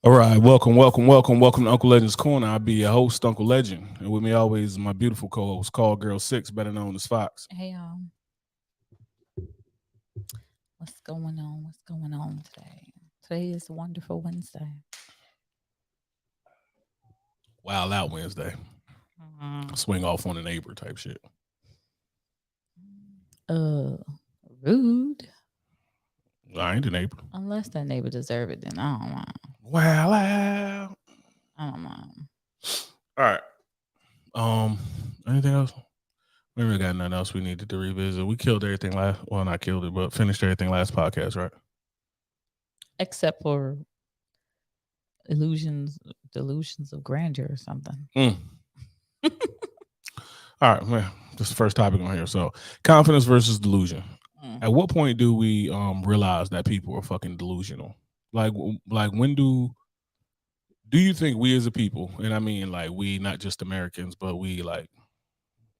All right, welcome to Uncle Legend's Corner. I'll be your host, Uncle Legend, and with me always is my beautiful co-host, Call Girl Six, better known as Fox. Hey y'all, what's going on? What's going on today? Today is a wonderful Wednesday. Wild Out Wednesday, Mm, swing off on a neighbor type shit. Uh, rude. I ain't the neighbor. Unless that neighbor deserve it, then I don't mind. Wild Out. I don't mind. All right. Anything else? We really got nothing else we needed to revisit. We killed everything last. Well, not killed it, but finished everything last podcast, right? Except for delusions of grandeur or something. All right, man. This is the first topic on here. So, confidence versus delusion. At what point do we realize that people are fucking delusional? Like when do you think we as a people, and I mean like we, not just Americans, but we like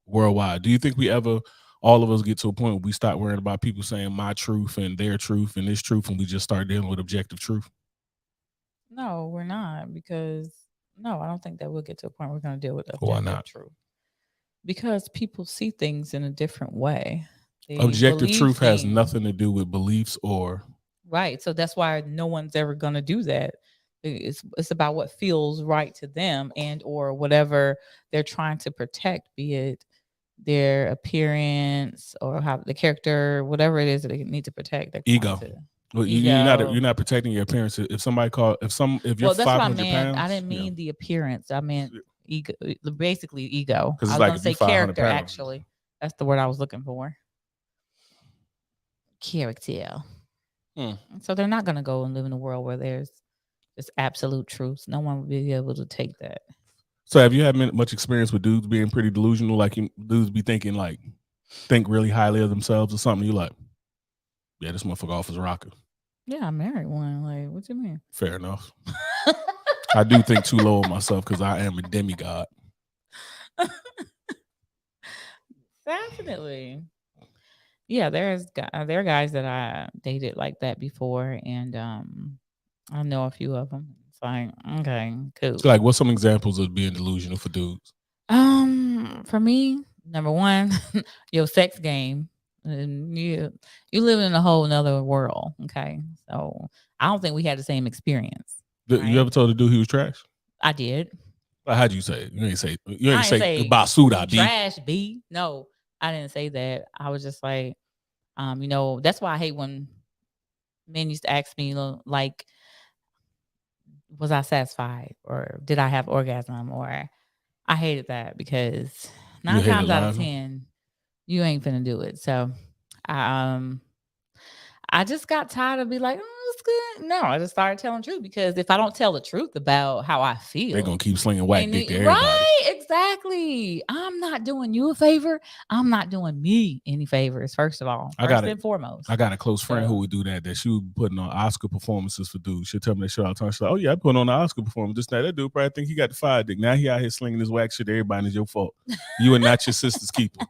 worldwide, do you think we ever, all of us, get to a point where we start worrying about people saying my truth and their truth and this truth, and we just start dealing with objective truth? No, we're not, because no, I don't think that we'll get to a point where we're going to deal with Why objective not? truth. Because people see things in a different way. They Objective believe truth has things. nothing to do with beliefs or Right. So that's why no one's ever going to do that. It's about what feels right to them and or whatever they're trying to protect, be it their appearance or how the character, whatever it is that they need to protect. They're ego. trying to. Well, Ego. you're not protecting your appearance. If somebody if you're Well, that's what I 500 meant. I pounds, didn't mean the appearance. I meant ego, basically ego. because I it's was like going to if you're say 500 character, pounds, actually. That's the word I was looking for. Character. So they're not going to go and live in a world where there's just absolute truths. No one will be able to take that. So have you had much experience with dudes being pretty delusional? Like dudes be think really highly of themselves or something? You like, yeah, this motherfucker off his rocker. Yeah, I married one. Like, what you mean? Fair enough. I do think too low of myself because I am a demigod. Definitely. Yeah, there are guys that I dated like that before, and I know a few of them. It's like, okay, cool. So like, what's some examples of being delusional for dudes? For me, number one, your sex game. And you live in a whole nother world. Okay, so I don't think we had the same experience. You ever told a dude he was trash? I did. Well, how'd you say it? You ain't say Basuda B. Trash B. No, I didn't say that. I was just like, that's why I hate when men used to ask me, like, was I satisfied or did I have orgasm? Or I hated that because 9 times out of 10, you ain't finna do it. So, I just got tired of be like, oh, it's good. No, I just started telling the truth, because if I don't tell the truth about how I feel, they're gonna keep slinging whack dick to everybody. Right, exactly. I'm not doing you a favor. I'm not doing me any favors. First of all, first and foremost. I got a close friend who would do that. That she would be putting on Oscar performances for dudes. She'll tell me that shit all the time. She's like, "Oh yeah, I put on an Oscar performance. Just now, that dude probably think he got the fire dick. Now he out here slinging this whack shit to everybody, and it's your fault. You are not your sister's keeper.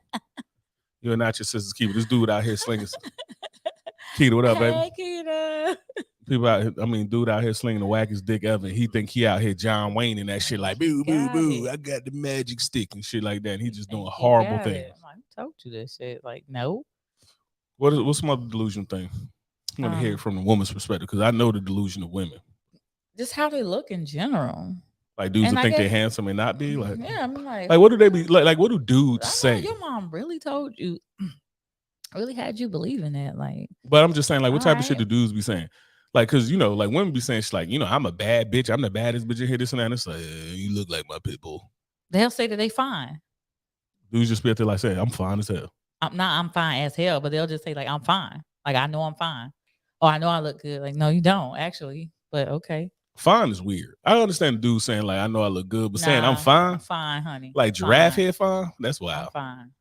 You are not your sister's keeper. This dude out here slinging." Keita, what up, baby? Hey, Keita. People out here, dude out here slinging the wackest dick ever. He think he out here John Wayne and that shit, like, boo, boo, boo. I got the magic stick and shit like that. And he just doing horrible things. I told you this shit. Like, no. What's some other delusion thing? I want to hear it from the woman's perspective, because I know the delusion of women. Just how they look in general. Like dudes who think they're handsome and not be like. Yeah, I'm like what do they be like? What do dudes say? Your mom really told you. Really had you believe in that, like. But I'm just saying, like, what type of shit do dudes be saying? Like, cause like women be saying shit like, I'm a bad bitch, I'm the baddest bitch in here, this and that. And it's like, you look like my pit bull. They'll say that they fine. Dudes just be out there like saying, I'm fine as hell. I'm fine as hell, but they'll just say like, I'm fine. Like, I know I'm fine. Oh, I know I look good. Like, no, you don't actually. But okay. Fine is weird. I understand the dude saying like, I know I look good, but saying I'm fine. I'm fine, honey. Like giraffe head fine. That's wild. I'm fine.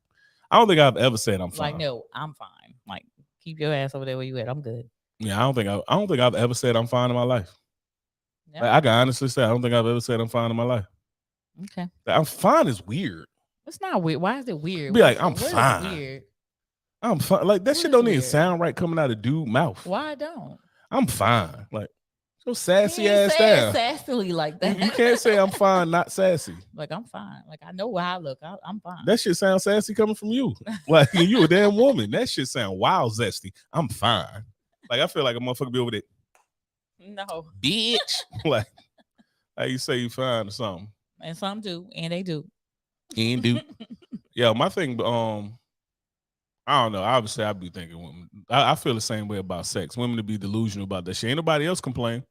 I don't think I've ever said I'm fine. Like, no, I'm fine. Like, keep your ass over there where you at. I'm good. Yeah, I don't think I've ever said I'm fine in my life. Yeah. Like, I can honestly say I don't think I've ever said I'm fine in my life. Okay. Like, I'm fine is weird. It's not weird. Why is it weird? Be like, I'm fine. Weird? I'm fine. Like, that shit don't even sound right coming out of dude's mouth. Why don't? I'm fine. Like, So sassy He ain't ass saying down. sassily like that. You can't say I'm fine, not sassy. Like, I'm fine. Like, I know how I look. I'm fine. That shit sounds sassy coming from you. Like you a damn woman. That shit sound wild zesty. I'm fine. Like I feel like a motherfucker be over there. No. Bitch. Like how you say you fine or something. And some do, and they do. And do. Yeah, my thing, I don't know. Obviously, I be thinking women. I feel the same way about sex. Women to be delusional about that shit. Ain't nobody else complain.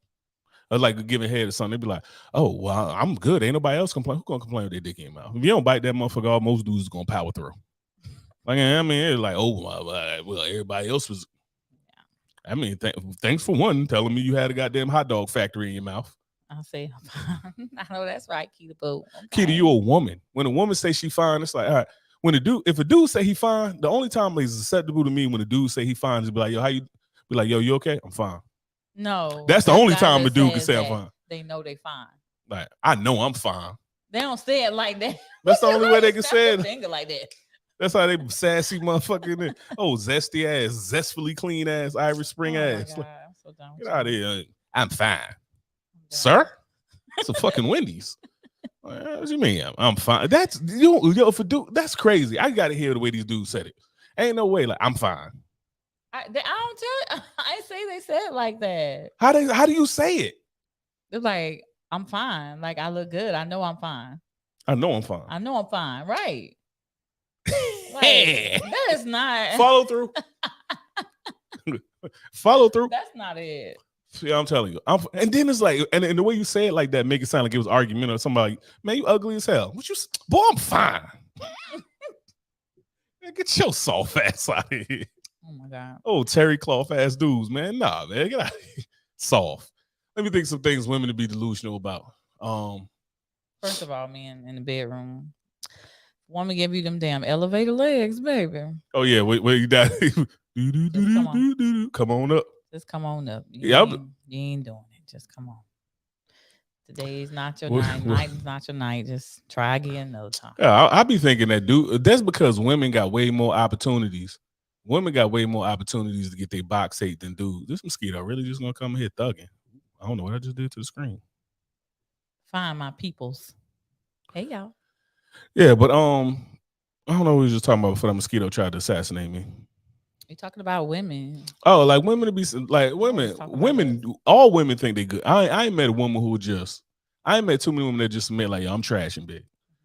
Or like giving head or something. They be like, oh, well, I'm good. Ain't nobody else complain. Who gonna complain with their dick in your mouth? If you don't bite that motherfucker off, most dudes is gonna power through. Like, I mean, it's like, oh, well, everybody else was. I mean, thanks for one telling me you had a goddamn hot dog factory in your mouth. I'll say I'm fine. I know that's right, Keita Boo. Keita, you a woman. When a woman say she fine, it's like, all right. When if a dude say he fine, the only time he's acceptable to me when a dude say he fine is be like, yo, how you? Be like, yo, you okay? I'm fine. No, that's the only time a dude can say I'm fine. They know they fine. Like I know I'm fine. They don't say it like that. That's the only way they can say it. Finger like that. That's how they sassy motherfucking. Oh, zesty ass, zestfully clean ass, Irish Spring ass. God, I'm so done with Get out of here. I'm fine, sir. It's a fucking Wendy's. What do you mean? I'm fine. That's yo for dude. That's crazy. I gotta hear the way these dudes said it. Ain't no way. Like I'm fine. I don't tell you. I say they said it like that. How do you say it? They're like, I'm fine. Like I look good. I know I'm fine. I know I'm fine. I know I'm fine. Right. Like, that is not follow through. Follow through. That's not it. See, I'm telling you. And then it's like, and the way you say it like that, make it sound like it was argument or somebody. Man, you ugly as hell. What you? Boy, I'm fine. Man, get your soft ass out of here. Oh my god. Oh, terry cloth ass dudes, man. Nah, man, get out of here. Soft. Let me think some things women to be delusional about. First of all, man, in the bedroom, woman give you them damn elevator legs, baby. Oh yeah, wait, you die. Come on up. Just come on up. You ain't doing it. Just come on. Today's not your night. Night's not your night. Just try again another time. Yeah, I be thinking that, dude. That's because women got way more opportunities. Women got way more opportunities to get their box ate than dudes. This mosquito really just gonna come here thugging. I don't know what I just did to the screen. Find my peoples. Hey y'all. Yeah, but I don't know what we were just talking about before that mosquito tried to assassinate me. You talking about women? Oh, like women to be like women. Women, all women think they good. I ain't met a woman who just. I ain't met too many women that just admit like, yo, I'm trash in bed.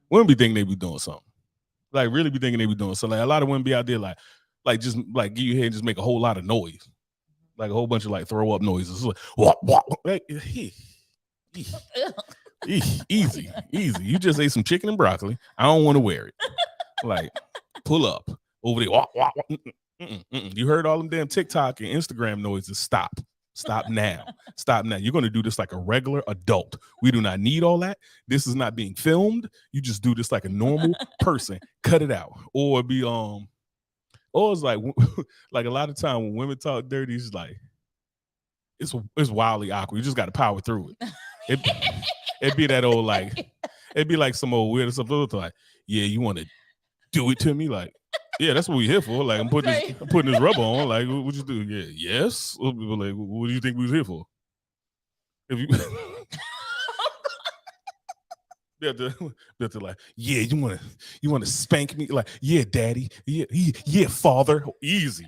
Women be thinking they be doing something. Like really be thinking they be doing something. Like a lot of women be out there like just like give you head and just make a whole lot of noise, like a whole bunch of like throw up noises. Like, wah, wah. Like, easy. You just ate some chicken and broccoli. I don't want to wear it. Like pull up over there. Wah, wah, wah. You heard all them damn TikTok and Instagram noises. Stop now. You're going to do this like a regular adult. We do not need all that. This is not being filmed. You just do this like a normal person. Cut it out. Or be or it's like a lot of time when women talk dirty, it's like it's wildly awkward. You just got to power through it. It'd be that old like it'd be like some old weird stuff like, yeah, you want to do it to me? Like, yeah, that's what we here for. Like, I'm putting this rubber on. Like, what you do? Yeah, yes. Like, what do you think we was here for? If you have to like, yeah, you want to spank me? Like, yeah, daddy, yeah, father, easy.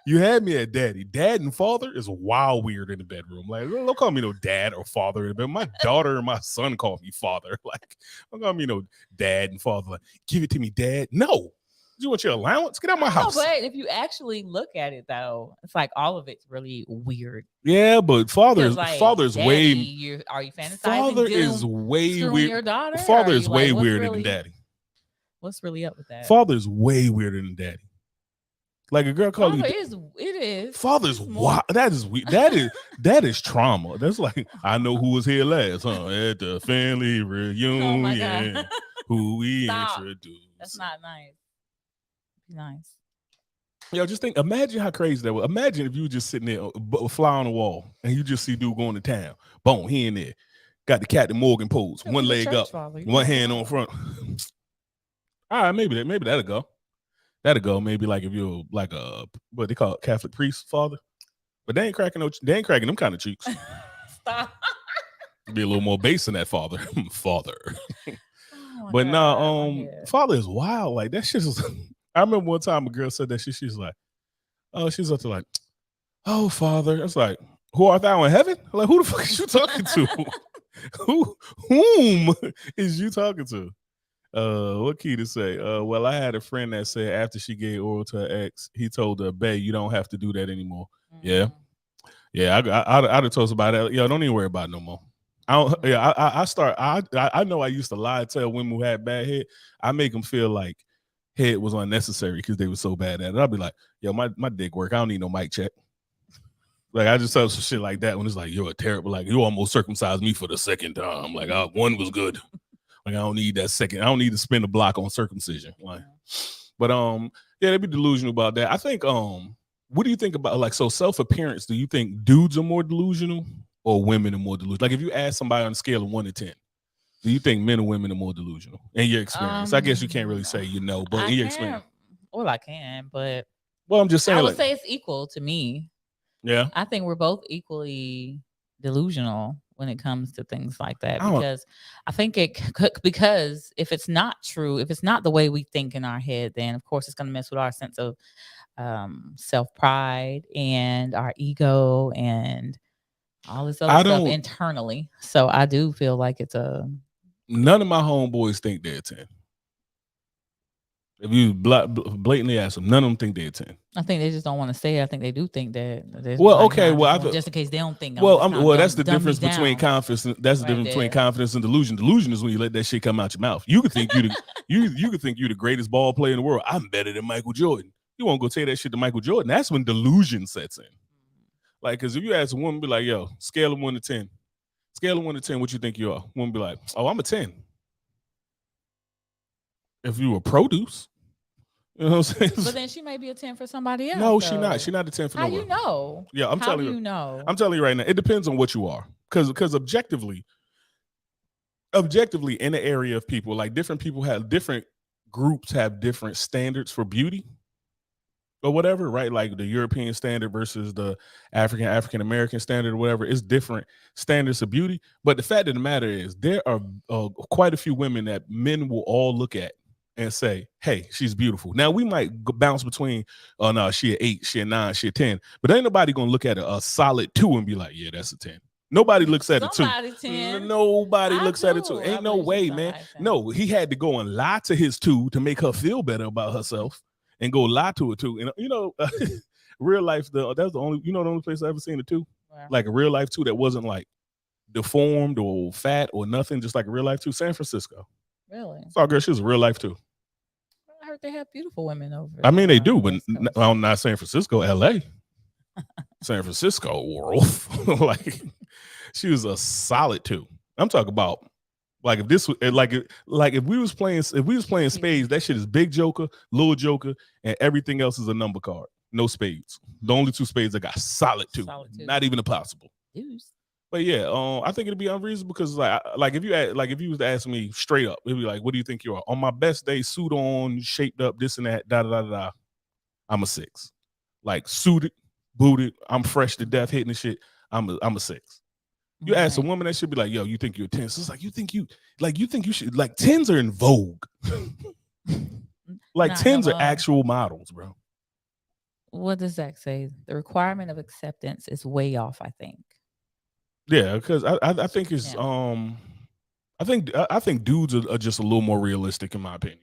You had me at daddy. Dad and father is wild weird in the bedroom. Like, don't call me no dad or father in the bedroom. My daughter and my son call me father. Like, don't call me no dad and father. Like, give it to me, dad. No. You want your allowance? Get out my house. No, but if you actually look at it, though, it's like all of it's really weird. Yeah, but father's daddy, way. Are you fantasizing? Father is way weird. Your daughter? Father is way weirder than daddy. What's really up with that? Father's way weirder than daddy. Like a girl called you. It is. Father's wild. That is weird. That is trauma. That's like I know who was here last, huh? At the family reunion, who we introduced. That's not nice. Nice. Yo, just think. Imagine how crazy that was. Imagine if you were just sitting there, fly on the wall, and you just see dude going to town. Boom, he in there, got the Captain Morgan pose, one leg up, one hand on front. All right, maybe that'll go. That'll go. Maybe like if you're like a what they call it, Catholic priest father. But they ain't cracking them kind of cheeks. Stop. Be a little more bass in that father. Father. Oh my But God, my no, head. father is wild. Like that shit is I remember one time a girl said that shit, she's like, oh, she's up to like, oh, father. It's like, who art thou in heaven? Like, who the fuck is you talking to? Whom is you talking to? What key to say? Well, I had a friend that said after she gave oral to her ex, he told her, "Bae, you don't have to do that anymore." Yeah, yeah. I'd have told us about that. Yo, don't even worry about it no more. I don't. Yeah, I know I used to lie, tell women who had bad head. I make them feel like head was unnecessary because they were so bad at it. I'd be like, yo, my dick work. I don't need no mic check. Like I just tell some shit like that when it's like you're a terrible, like you almost circumcised me for the second time. Like one was good. Like I don't need that second. I don't need to spend a block on circumcision. Like, but yeah, they be delusional about that. I think what do you think about like so self appearance? Do you think dudes are more delusional or women are more delusional? Like if you ask somebody on a scale of 1 to 10, do you think men or women are more delusional in your experience? I guess you can't really say but in your experience. Well, I can, but Well, I'm just saying. I would like, say it's equal to me. Yeah, I think we're both equally delusional when it comes to things like that because I think because if it's not true, if it's not the way we think in our head, then of course it's going to mess with our sense of self pride and our ego and all this other stuff internally. So I do feel like it's none of my homeboys think they're 10. If you blatantly ask them, none of them think they're 10. I think they just don't want to say it. I think they do think that. Well, like, okay. Well, just in case they don't think. That's the difference between confidence. That's the difference between confidence and delusion. Delusion is when you let that shit come out your mouth. You could think you could think you're the greatest ball player in the world. I'm better than Michael Jordan. You won't go say that shit to Michael Jordan. That's when delusion sets in. Like, because if you ask a woman, be like, yo, scale of 1 to 10. Scale of 1 to 10, what you think you are? Woman be like, oh, I'm a 10. If you were produce. You know what I'm saying? But then she may be a 10 for somebody else. No, she's not. She's not a 10 for nobody. How you know? Yeah, I'm telling you. How you know? I'm telling you right now. It depends on what you are. Because objectively, in the area of people, like different people have different groups have different standards for beauty or whatever, right? Like the European standard versus the African American standard or whatever. It's different standards of beauty. But the fact of the matter is there are quite a few women that men will all look at and say, hey, she's beautiful. Now we might bounce between, oh no, she an 8, she a 9, she a 10, but ain't nobody gonna look at a solid 2 and be like, yeah, that's a 10. Nobody looks at it 2. 10. Nobody looks at it 2. Ain't no way, man. No, he had to go and lie to his 2 to make her feel better about herself and go lie to it 2. And real life, that's the only, the only place I ever seen a 2. Wow. Like a real life 2 that wasn't like deformed or fat or nothing, just like a real life 2. San Francisco. Really? Saw a girl, she was a real life 2. I heard they have beautiful women over. I mean, they do, but not San Francisco, LA. San Francisco world. Like she was a solid 2. I'm talking about like if this was like if we was playing spades, that shit is big joker, little joker, and everything else is a number card. No spades. The only 2 spades I got solid 2. Not even impossible. But yeah, I think it'd be unreasonable because like if you was to ask me straight up, it'd be like, what do you think you are? On my best day, suit on, shaped up, this and that, da da da da. I'm a 6. Like suited, booted, I'm fresh to death, hitting the shit. I'm a 6. You ask a woman that should be like, yo, you think you're a 10? So it's like you think you should, like 10s are in vogue. Like 10s are actual models, bro. What does that say? The requirement of acceptance is way off, I think. Yeah, because I think it's I think dudes are just a little more realistic in my opinion.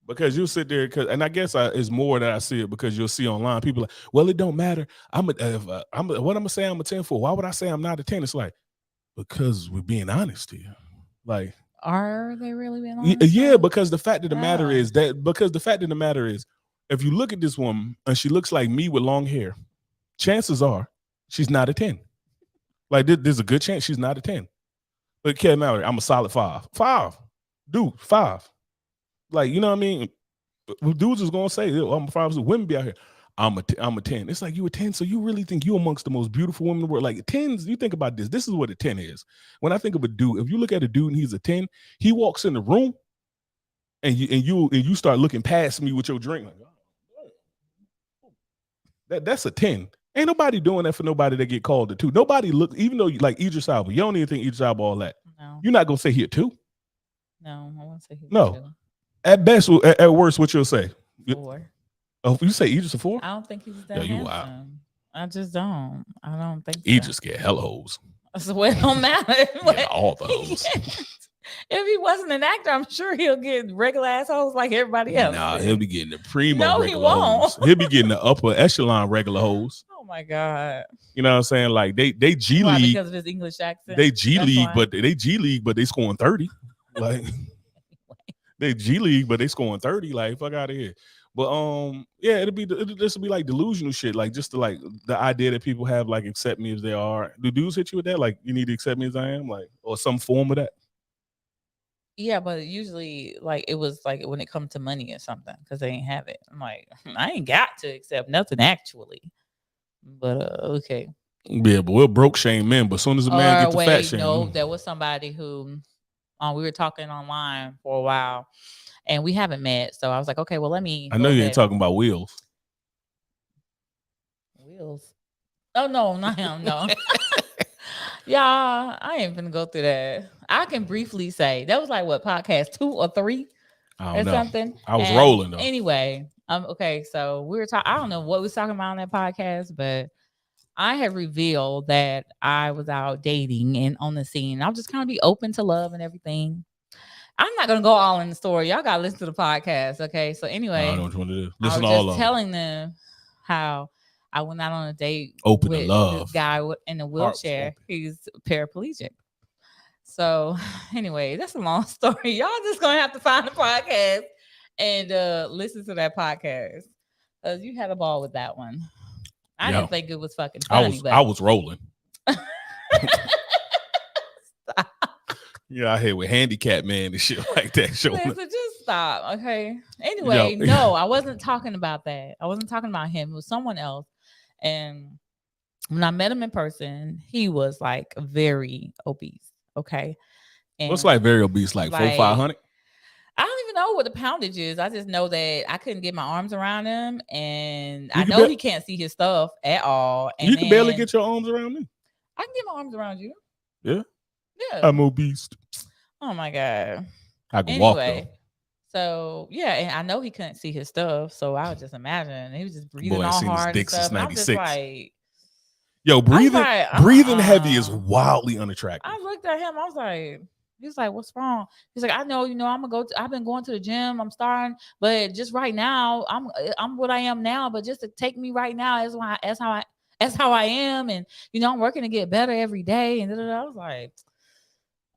Because you'll sit there, and I guess it's more that I see it because you'll see online people like, well, it don't matter. What I'm gonna say I'm a 10 for? Why would I say I'm not a 10? It's like because we're being honest here. Like, are they really being honest? Yeah, because the fact of the matter is if you look at this woman and she looks like me with long hair, chances are she's not a 10. Like there's a good chance she's not a 10. But it can't matter. I'm a solid 5. 5. Dude, 5. Like, you know what I mean? Dudes is gonna say, oh, I'm a 5. Women be out here. I'm a 10. It's like you a 10, so you really think you amongst the most beautiful women in the world. Like 10s, you think about this. This is what a 10 is. When I think of a dude, if you look at a dude and he's a 10, he walks in the room and you start looking past me with your drink. Like, that's a 10. Ain't nobody doing that for nobody that get called a two. Nobody look, even though you like Idris Elba, you don't even think Idris Elba all that. No, You're not gonna say he a two. no, I won't say he was No. two. At best, at worst, what you'll say? Four. Oh, you say Idris a 4? I don't think he was Yeah, that you wild. handsome. I just don't. I don't think so. Idris get hella hoes. So it don't matter. Yeah, all the hoes. If he wasn't an actor, I'm sure he'll get regular assholes like everybody else. Nah, he'll be getting the primo No, he regular won't. hoes. He'll be getting the upper echelon regular hoes. Oh my God. You know what I'm saying? Like they G Why? League. Because of his English accent. They G That's League, why. but they G League, but they scoring 30. Like they G League, but they scoring 30. Like fuck out of here. But yeah, this will be like delusional shit. Like just like the idea that people have like accept me as they are. Do dudes hit you with that? Like you need to accept me as I am, like or some form of that. Yeah, but usually, like it was like when it comes to money or something, because they ain't have it. I'm like, I ain't got to accept nothing actually. But okay. Yeah, but we'll broke shame men. But as soon as a man gets the fat shame, no, there was somebody who we were talking online for a while, and we haven't met. So I was like, okay, well, let me. I know you ain't talking about Wheels. Wheels. Oh no, not him. No. Y'all, I ain't gonna go through that. I can briefly say that was like what podcast 2 or 3 or something. I was rolling though. Anyway, okay, so we were talking. I don't know what we was talking about on that podcast, but I had revealed that I was out dating and on the scene. I'll just kind of be open to love and everything. I'm not gonna go all in the story. Y'all gotta listen to the podcast, okay? So anyway, I know what you want to do. Listen, I was just telling them how I went out on a date with this guy in a wheelchair. He's paraplegic. So anyway, that's a long story. Y'all just gonna have to find the podcast and listen to that podcast because you had a ball with that one. I didn't think it was fucking funny. I was rolling. Yeah, I hit with handicap man and shit like that. So just stop, okay? Anyway, no, I wasn't talking about that. I wasn't talking about him. It was someone else. And when I met him in person, he was like very obese. Okay. And what's like very obese? Like 400-500? I don't even know what the poundage is. I just know that I couldn't get my arms around him. And I know he can't see his stuff at all. And you can barely get your arms around me. I can get my arms around you. Yeah. Yeah. I'm obese. Oh my God. I can walk though. So yeah, and I know he couldn't see his stuff, so I would just imagine he was just breathing all hard and stuff. And I'm just like, yo, breathing heavy is wildly unattractive. I looked at him, I was like, he's like, what's wrong? He's like, I know, I've been going to the gym, I'm starting, but just right now, I'm what I am now, but just to take me right now as how I am, and I'm working to get better every day, and I was like,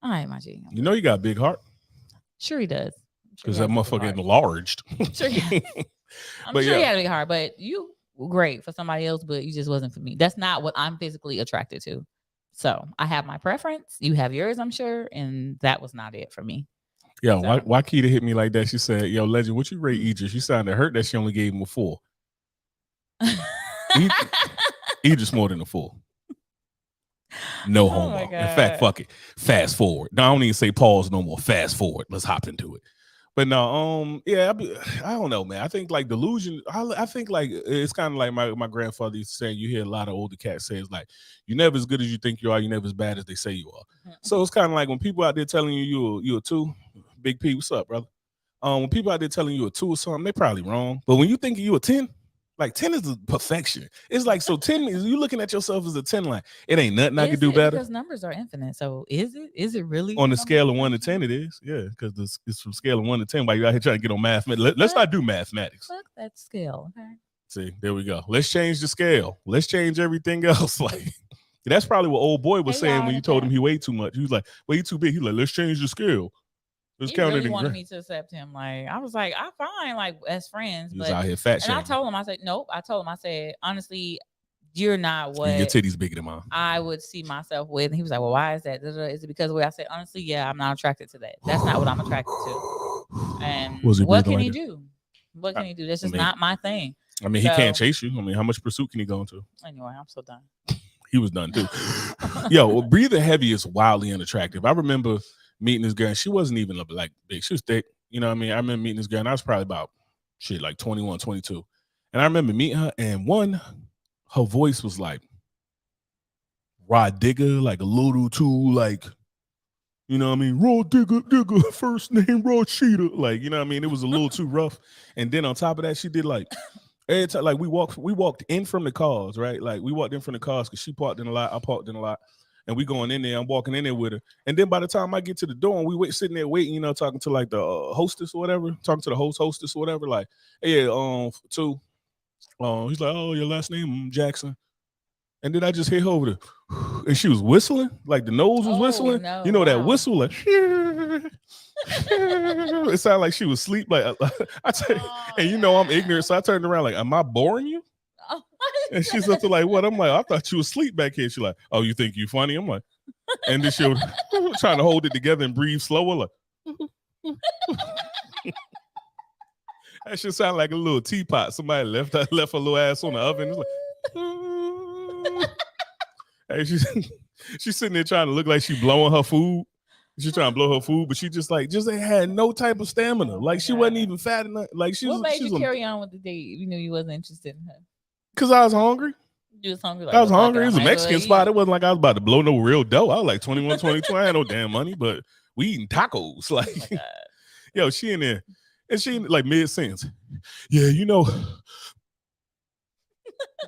all right, my G. You know you got a big heart. Sure he does. Because that motherfucker enlarged. Sure, yeah. I'm sure he had a big heart, but you were great for somebody else, but you just wasn't for me. That's not what I'm physically attracted to. So I have my preference. You have yours, I'm sure. And that was not it for me. Yo, so. why Keita hit me like that? She said, yo, Legend, what you rate Idris? She sounded hurt that she only gave him a 4. Idris more than a 4. No homo. In fact, fuck it. Fast forward. No, I don't even say pause no more. Fast forward. Let's hop into it. But no, yeah, I don't know, man. I think like delusion. I think like it's kind of like my grandfather used to say. You hear a lot of older cats say it's like you're never as good as you think you are. You're never as bad as they say you are. Mm-hmm. So it's kind of like when people out there telling you a 2, Big P, what's up, brother? When people out there telling you a 2 or something, they're probably wrong. But when you think you a 10. Like 10 is the perfection. It's like, so 10 is you looking at yourself as a 10, like it ain't nothing I can do better. Because numbers are infinite. So is it really on the scale of 1 to 10? It is, yeah. Because it's from scale of 1 to 10. While you out here trying to get on mathematics, let's not do mathematics. Fuck that scale. Okay. See, there we go. Let's change the scale. Let's change everything else. Like that's probably what old boy was saying when you told him he weighed too much. He was like, "Well, you too big." He's like, "Let's change the scale." He really wanted me to accept him. Like I was like, I'm fine, like as friends. He was out here fat shaming. And I told him, I said, nope. I told him, I said, honestly, you're not what your titties bigger than mine. I would see myself with. And he was like, well, why is that? Is it because of what I said? Honestly, yeah, I'm not attracted to that. That's not what I'm attracted to. And what can he do? What can he do? That's just not my thing. I mean, he can't chase you. I mean, how much pursuit can he go into? Anyway, I'm so done. He was done too. Yo, breathing heavy is wildly unattractive. I remember meeting this girl, and she wasn't even like big. She was thick. You know what I mean? I remember meeting this girl, and I was probably about like 21, 22. And I remember meeting her, and her voice was like Rod Digger, like a little too like, you know what I mean? Raw Digger, first name Raw Cheetah. Like, you know what I mean? It was a little too rough. And then on top of that, she did like every time, like we walked in from the cars, right? Like we walked in from the cars because she parked in a lot, I parked in a lot. And we going in there, I'm walking in there with her. And then by the time I get to the door and we sitting there waiting, you know, talking to like the hostess or whatever, talking to the hostess or whatever, like, hey, yeah, two. He's like, oh, your last name Jackson. And then I just hit her over the, and she was whistling, like the nose was whistling. No, You know that wow. whistle, like it sounded like she was asleep. Like I tell you, and you know I'm ignorant, so I turned around like, "Am I boring you?" Oh, And she's up to like, "What?" I'm like, "I thought you was asleep back here." She's like, "Oh, you think you funny?" I'm like, and then she was trying to hold it together and breathe slower, like. That should sound like a little teapot. Somebody left her little ass on the oven. It's like, hey, she's sitting there trying to look like she blowing her food. She's trying to blow her food, but she just had no type of stamina. Oh like she God. wasn't even fat enough. Like what made you carry on with the date? You knew you wasn't interested in her. Because I was hungry. You was hungry. Like, I was hungry. It It was a Mexican spot. It wasn't like I was about to blow no real dough. I was like 21, 22. I had no damn money, but we eating tacos. Like, oh yo, she in there. And she like mid-sentence. Yeah, you know.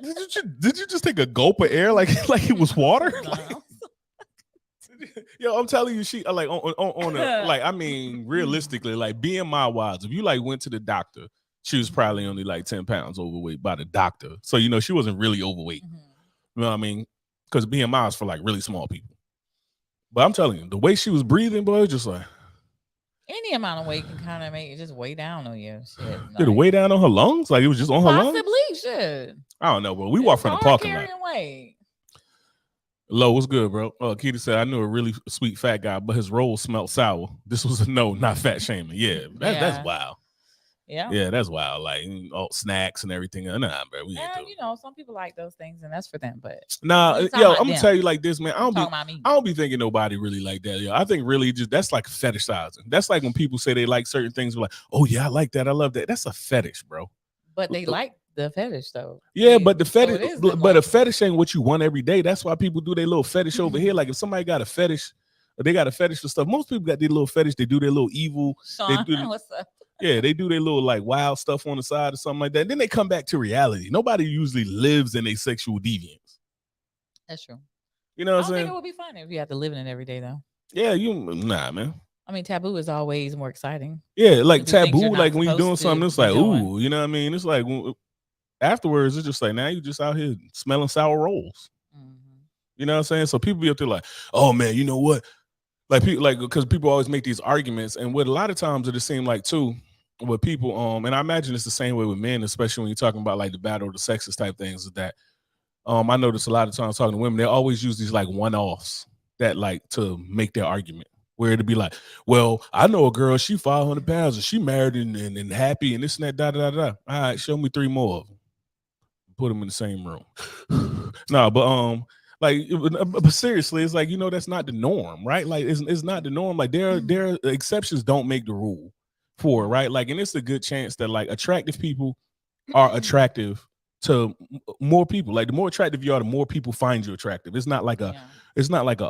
Did you just take a gulp of air like it was water? Like, yo, I'm telling you, she like on a like, I mean, realistically, like BMI wise, if you like went to the doctor, she was probably only like 10 pounds overweight by the doctor. So, you know, she wasn't really overweight. Mm-hmm. You know what I mean? Because BMI is for like really small people. But I'm telling you, the way she was breathing, boy, it was just like. Any amount of weight can kind of make it just weigh down on you. Shit, like, did it weigh down on her lungs? Like it was just on her lungs? Possibly, shit. I don't know, but we walked from the parking lot. Weight. Lo, what's good, bro? Keita said, I knew a really sweet fat guy, but his roll smelled sour. This was a no, not fat shaming. Yeah, that's wild. Yeah, that's wild. Like snacks and everything. Nah, bro. You know, some people like those things, and that's for them. But nah, yo, I'm gonna tell you like this, man. I don't be thinking nobody really like that. Yo, I think really just that's like fetishizing. That's like when people say they like certain things, like, oh yeah, I like that, I love that. That's a fetish, bro. But they like the fetish though. Yeah, but the fetish, but a fetish ain't what you want every day. That's why people do their little fetish over here. Like if somebody got a fetish, or they got a fetish for stuff. Most people got their little fetish. They do their little evil. Sean, what's up? Yeah, they do their little like wild stuff on the side or something like that. And then they come back to reality. Nobody usually lives in a sexual deviance. That's true. You know what I'm saying? I think it would be fun if you had to live in it every day, though. Yeah, nah, man. I mean, taboo is always more exciting. Yeah, like taboo, like when you're doing something, it's like, ooh, you know what I mean? It's like afterwards, it's just like, now you just out here smelling sour rolls. Mm-hmm. You know what I'm saying? So people be up there like, oh man, you know what? Like people, like because people always make these arguments, and what a lot of times it seems like too. With people, and I imagine it's the same way with men, especially when you're talking about like the battle of the sexes type things, is that I notice a lot of times talking to women, they always use these like one-offs that like to make their argument, where it'd be like, well, I know a girl, she 500 pounds and she married and happy and this and that, da. All right, show me 3 more of them. Put them in the same room. No, but but seriously, it's like, you know, that's not the norm, right? Like it's not the norm. Like there are exceptions don't make the rule. For right, like, and it's a good chance that like attractive people are attractive to more people. Like the more attractive you are, the more people find you attractive. It's not like it's not like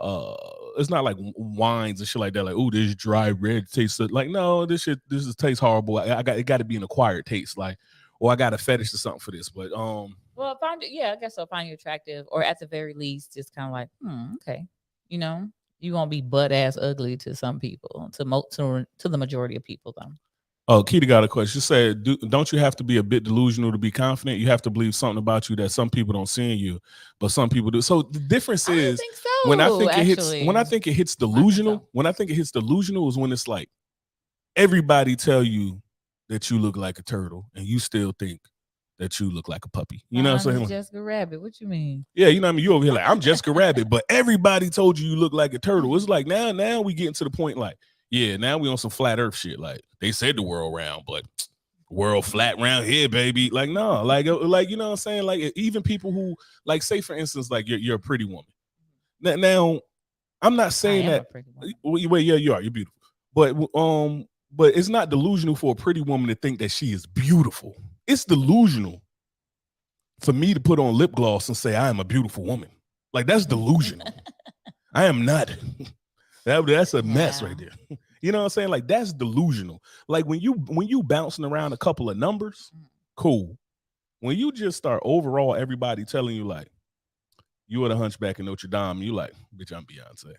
wines and shit like that. Like, oh, this dry red tastes like, no, this tastes horrible. It got to be an acquired taste, like, or I got a fetish or something for this. But well, I guess I'll find you attractive, or at the very least, just kind of like, okay, you know. You won't be butt ass ugly to some people, to the majority of people, though. Oh, Keita got a question. She said, don't you have to be a bit delusional to be confident? You have to believe something about you that some people don't see in you, but some people do. So the difference is when I think it hits delusional, when I think it hits delusional is when it's like everybody tell you that you look like a turtle and you still think that you look like a puppy. You know what I'm saying? Jessica Rabbit. What you mean? Yeah, you know what I mean? You over here like, I'm Jessica Rabbit, but everybody told you look like a turtle. It's like now we getting to the point like, yeah, now we on some flat earth shit. Like they said the world round, but world flat round here, baby. Like, no, like you know what I'm saying? Like even people who like, say for instance, like you're a pretty woman. Now I'm not saying that. Well, yeah, you are. You're beautiful. But it's not delusional for a pretty woman to think that she is beautiful. It's delusional for me to put on lip gloss and say I am a beautiful woman. Like that's delusional. I am not. That's a mess right there. You know what I'm saying? Like that's delusional. Like when you bouncing around a couple of numbers, cool. When you just start overall, everybody telling you like you are the hunchback in Notre Dame, you like, bitch, I'm Beyonce.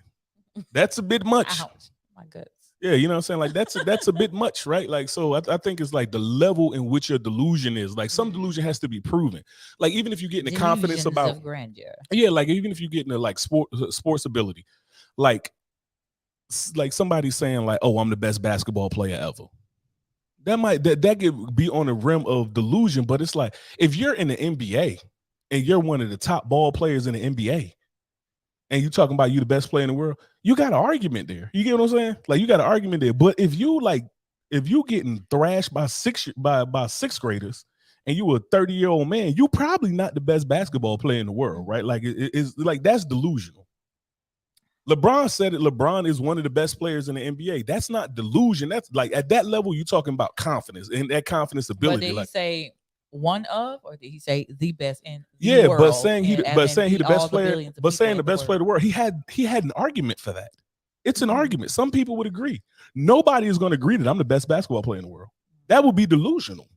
That's a bit much. Ouch. My guts. Yeah, you know what I'm saying? Like that's a bit much, right? Like, so I think it's like the level in which your delusion is. Like some delusion has to be proven. Like even if you get in the confidence Delusions about of grandeur. yeah, like even if you get into like sports ability, like somebody saying like, oh, I'm the best basketball player ever. That could be on the rim of delusion, but it's like if you're in the NBA and you're one of the top ball players in the NBA, and you talking about you the best player in the world, you got an argument there. You get what I'm saying? Like you got an argument there. But if you getting thrashed by sixth graders and you a 30-year-old man, you probably not the best basketball player in the world, right? Like it's like that's delusional. LeBron said it. LeBron is one of the best players in the NBA. That's not delusion. That's like at that level, you're talking about confidence and that confidence ability. But did like, he say one of, or did he say the best in the world? But saying he the best player, but saying the best player in the world, he had an argument for that. It's an argument. Some people would agree. Nobody is going to agree that I'm the best basketball player in the world. That would be delusional.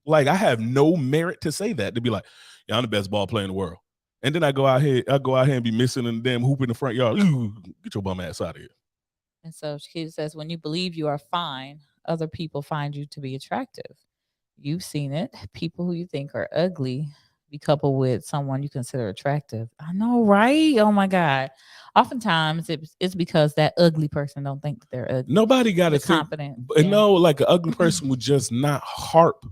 Like I have no merit to say that, to be like, yeah, I'm the best ball player in the world. And then I go out here and be missing in the damn hoop in the front yard. Ooh, get your bum ass out of here. And so she says, when you believe you are fine, other people find you to be attractive. You've seen it. People who you think are ugly be coupled with someone you consider attractive. I know, right? Oh my God. Oftentimes it's because that ugly person don't think that they're ugly. Nobody got to think. Confident. No, like an ugly person would just not harp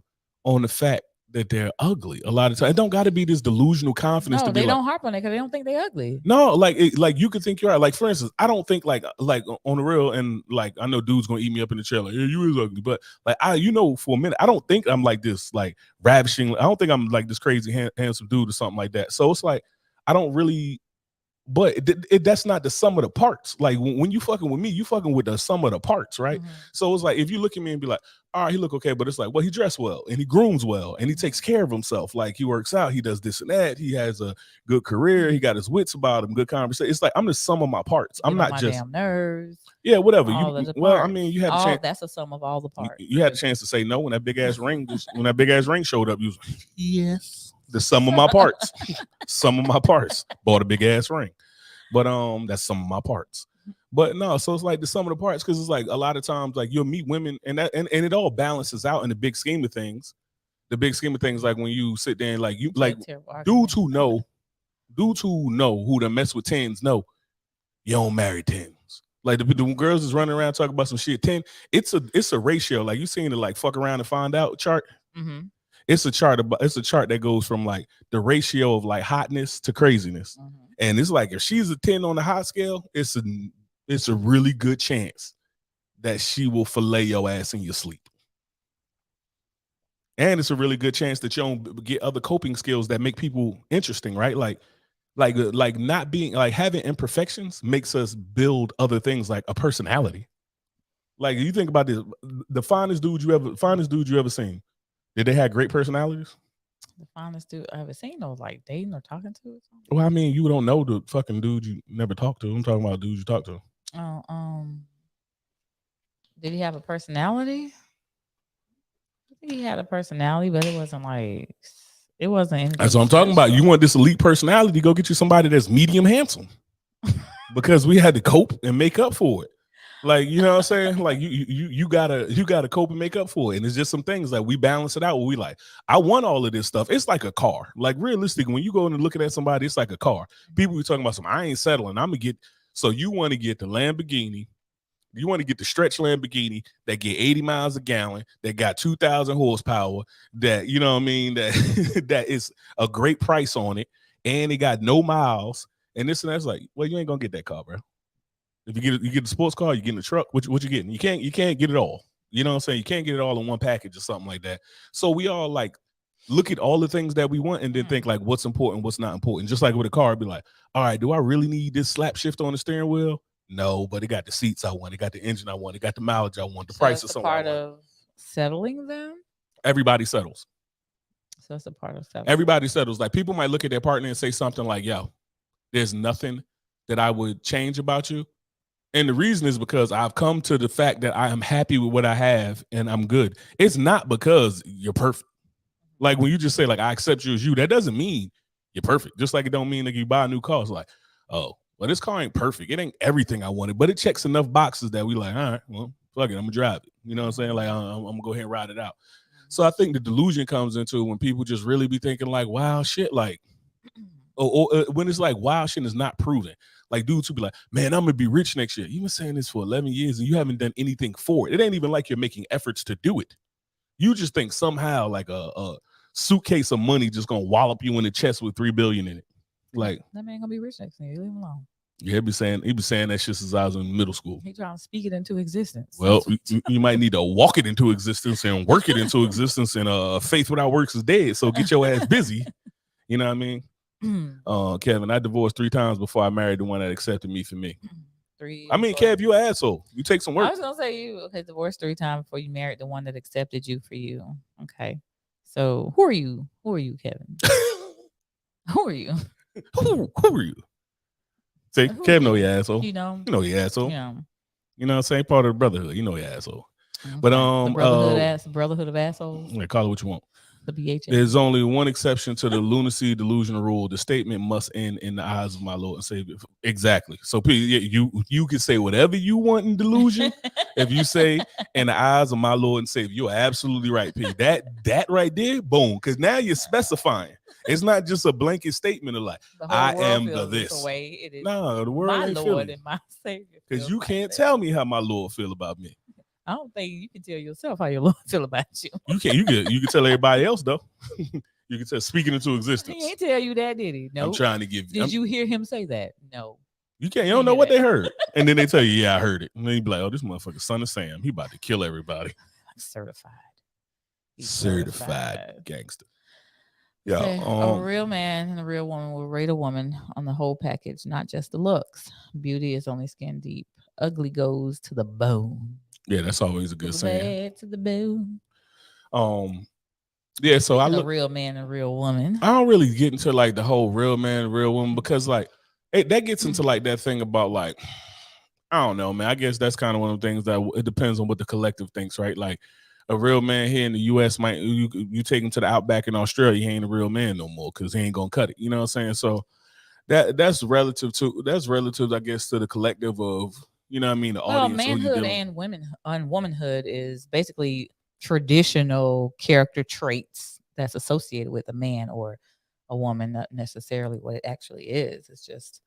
on the fact that they're ugly a lot of times. It don't got to be this delusional confidence. No, they don't harp on it because they don't think they're ugly. No, like you could think you're right. Like for instance, I don't think like on the real, and like I know dudes gonna eat me up in the chair like, yeah, you is ugly, but like for a minute, I don't think I'm like this like ravishing. I don't think I'm like this crazy handsome dude or something like that. So it's like I don't really. But that's not the sum of the parts. Like when you fucking with me, you fucking with the sum of the parts, right? So it's like if you look at me and be like, all right, he look okay, but it's like, well, he dressed well and he grooms well and he takes care of himself. Like he works out, he does this and that. He has a good career. He got his wits about him, good conversation. It's like I'm the sum of my parts. I'm not just damn nerves. Yeah, whatever. I mean, you had a chance. That's a sum of all the parts. You had a chance to say no when that big ass ring showed up. You was like, yes, the sum of my parts. Sum of my parts. Bought a big ass ring. But that's some of my parts. But no, so it's like the sum of the parts, because it's like a lot of times like you'll meet women and it all balances out in the big scheme of things. The big scheme of things, like when you sit there and like you like dudes who know who to mess with tens know you don't marry tens. Like the girls is running around talking about some shit. 10, it's a ratio. Like you seen the like fuck around and find out chart. It's a chart that goes from like the ratio of like hotness to craziness. And it's like if she's a 10 on the hot scale, it's a really good chance that she will fillet your ass in your sleep. And it's a really good chance that you don't get other coping skills that make people interesting, right? Like not being like having imperfections makes us build other things like a personality. Like you think about this, the finest dude you ever seen. Did they have great personalities? The finest dude I ever seen, or like dating or talking to or something? Well, I mean, you don't know the fucking dude you never talked to. I'm talking about dudes you talk to. Oh, did he have a personality? I think he had a personality, but it wasn't anything. That's what I'm talking about. You want this elite personality, go get you somebody that's medium handsome. Because we had to cope and make up for it. Like, you know what I'm saying? Like you gotta cope and make up for it. And it's just some things like we balance it out where we like, I want all of this stuff. It's like a car. Like realistically, when you go in and looking at somebody, it's like a car. People be talking about some, I ain't settling. I'm gonna get, so you want to get the Lamborghini, you want to get the stretch Lamborghini that get 80 miles a gallon, that got 2,000 horsepower, that, you know what I mean, that that is a great price on it, and it got no miles, and this and that's. Like, well, you ain't gonna get that car, bro. If you get the sports car, you get in the truck. What you getting? You can't get it all. You know what I'm saying? You can't get it all in one package or something like that. So we all like look at all the things that we want and then think like what's important, what's not important. Just like with a car, be like, all right, do I really need this slap shift on the steering wheel? No, but it got the seats I want, it got the engine I want, it got the mileage I want, the price of something. Part of settling them. Everybody settles. So that's a part of settling. Everybody settles. Like people might look at their partner and say something like, "Yo, there's nothing that I would change about you." And the reason is because I've come to the fact that I am happy with what I have and I'm good. It's not because you're perfect. Like when you just say like I accept you as you, that doesn't mean you're perfect. Just like it don't mean that you buy a new car. It's like, oh, well, this car ain't perfect. It ain't everything I wanted, but it checks enough boxes that we like, all right, well, fuck it, I'm gonna drive it. You know what I'm saying? Like I'm gonna go ahead and ride it out. So I think the delusion comes into when people just really be thinking like, wow, shit, like, or when it's like, wow, shit is not proven. Like dudes who be like, man, I'm gonna be rich next year. You've been saying this for 11 years and you haven't done anything for it. It ain't even like you're making efforts to do it. You just think somehow like a suitcase of money just gonna wallop you in the chest with $3 billion in it. Like that man gonna be rich next year. Leave him alone. Yeah, he be saying that shit since I was in middle school. He trying to speak it into existence. Well, you might need to walk it into existence and work it into existence. And faith without works is dead. So get your ass busy. You know what I mean? Kevin, I divorced 3 times before I married the one that accepted me for me. 3. I mean, Kev, you an asshole. You take some work. I was gonna say you divorced 3 times before you married the one that accepted you for you. Okay. So who are you? Who are you, Kevin? Who are you? Who are you? Say, Kev, know your asshole. You know your asshole. Yeah. You know, same part of the brotherhood. You know your asshole. Okay. But the brotherhood of assholes. Yeah, call it what you want. The BHA. There's only one exception to the lunacy delusion rule. The statement must end in the eyes of my Lord and Savior. Exactly. So you can say whatever you want in delusion. If you say in the eyes of my Lord and Savior, you're absolutely right, P. That right there, boom. Because now you're specifying. It's not just a blanket statement of like, I am the this. Way it is no, the world my ain't Lord feeling. and my Savior. Because you can't tell me how my Lord feel about me. I don't think you can tell yourself how your Lord feel about you. You can. You can tell everybody else though. You can tell speaking into existence. He ain't tell you that, did he? No. I'm trying to give. Did you hear him say that? No. You can't. You don't know what they heard, and then they tell you, "Yeah, I heard it." And then you be like, "Oh, this motherfucker, son of Sam, he about to kill everybody." Certified. Certified gangster. Yeah. Okay. A real man and a real woman will rate a woman on the whole package, not just the looks. Beauty is only skin deep. Ugly goes to the bone. Yeah, that's always a good saying. To the bone. Yeah, so a real man and a real woman. I don't really get into like the whole real man, real woman because like that gets into like that thing about like I don't know, man. I guess that's kind of one of the things that it depends on what the collective thinks, right? Like a real man here in the U.S. might you take him to the outback in Australia, he ain't a real man no more because he ain't gonna cut it. You know what I'm saying? So that's relative, I guess, to the collective of. You know what I mean? The audience. Manhood and womanhood is basically traditional character traits that's associated with a man or a woman, not necessarily what it actually is. It's just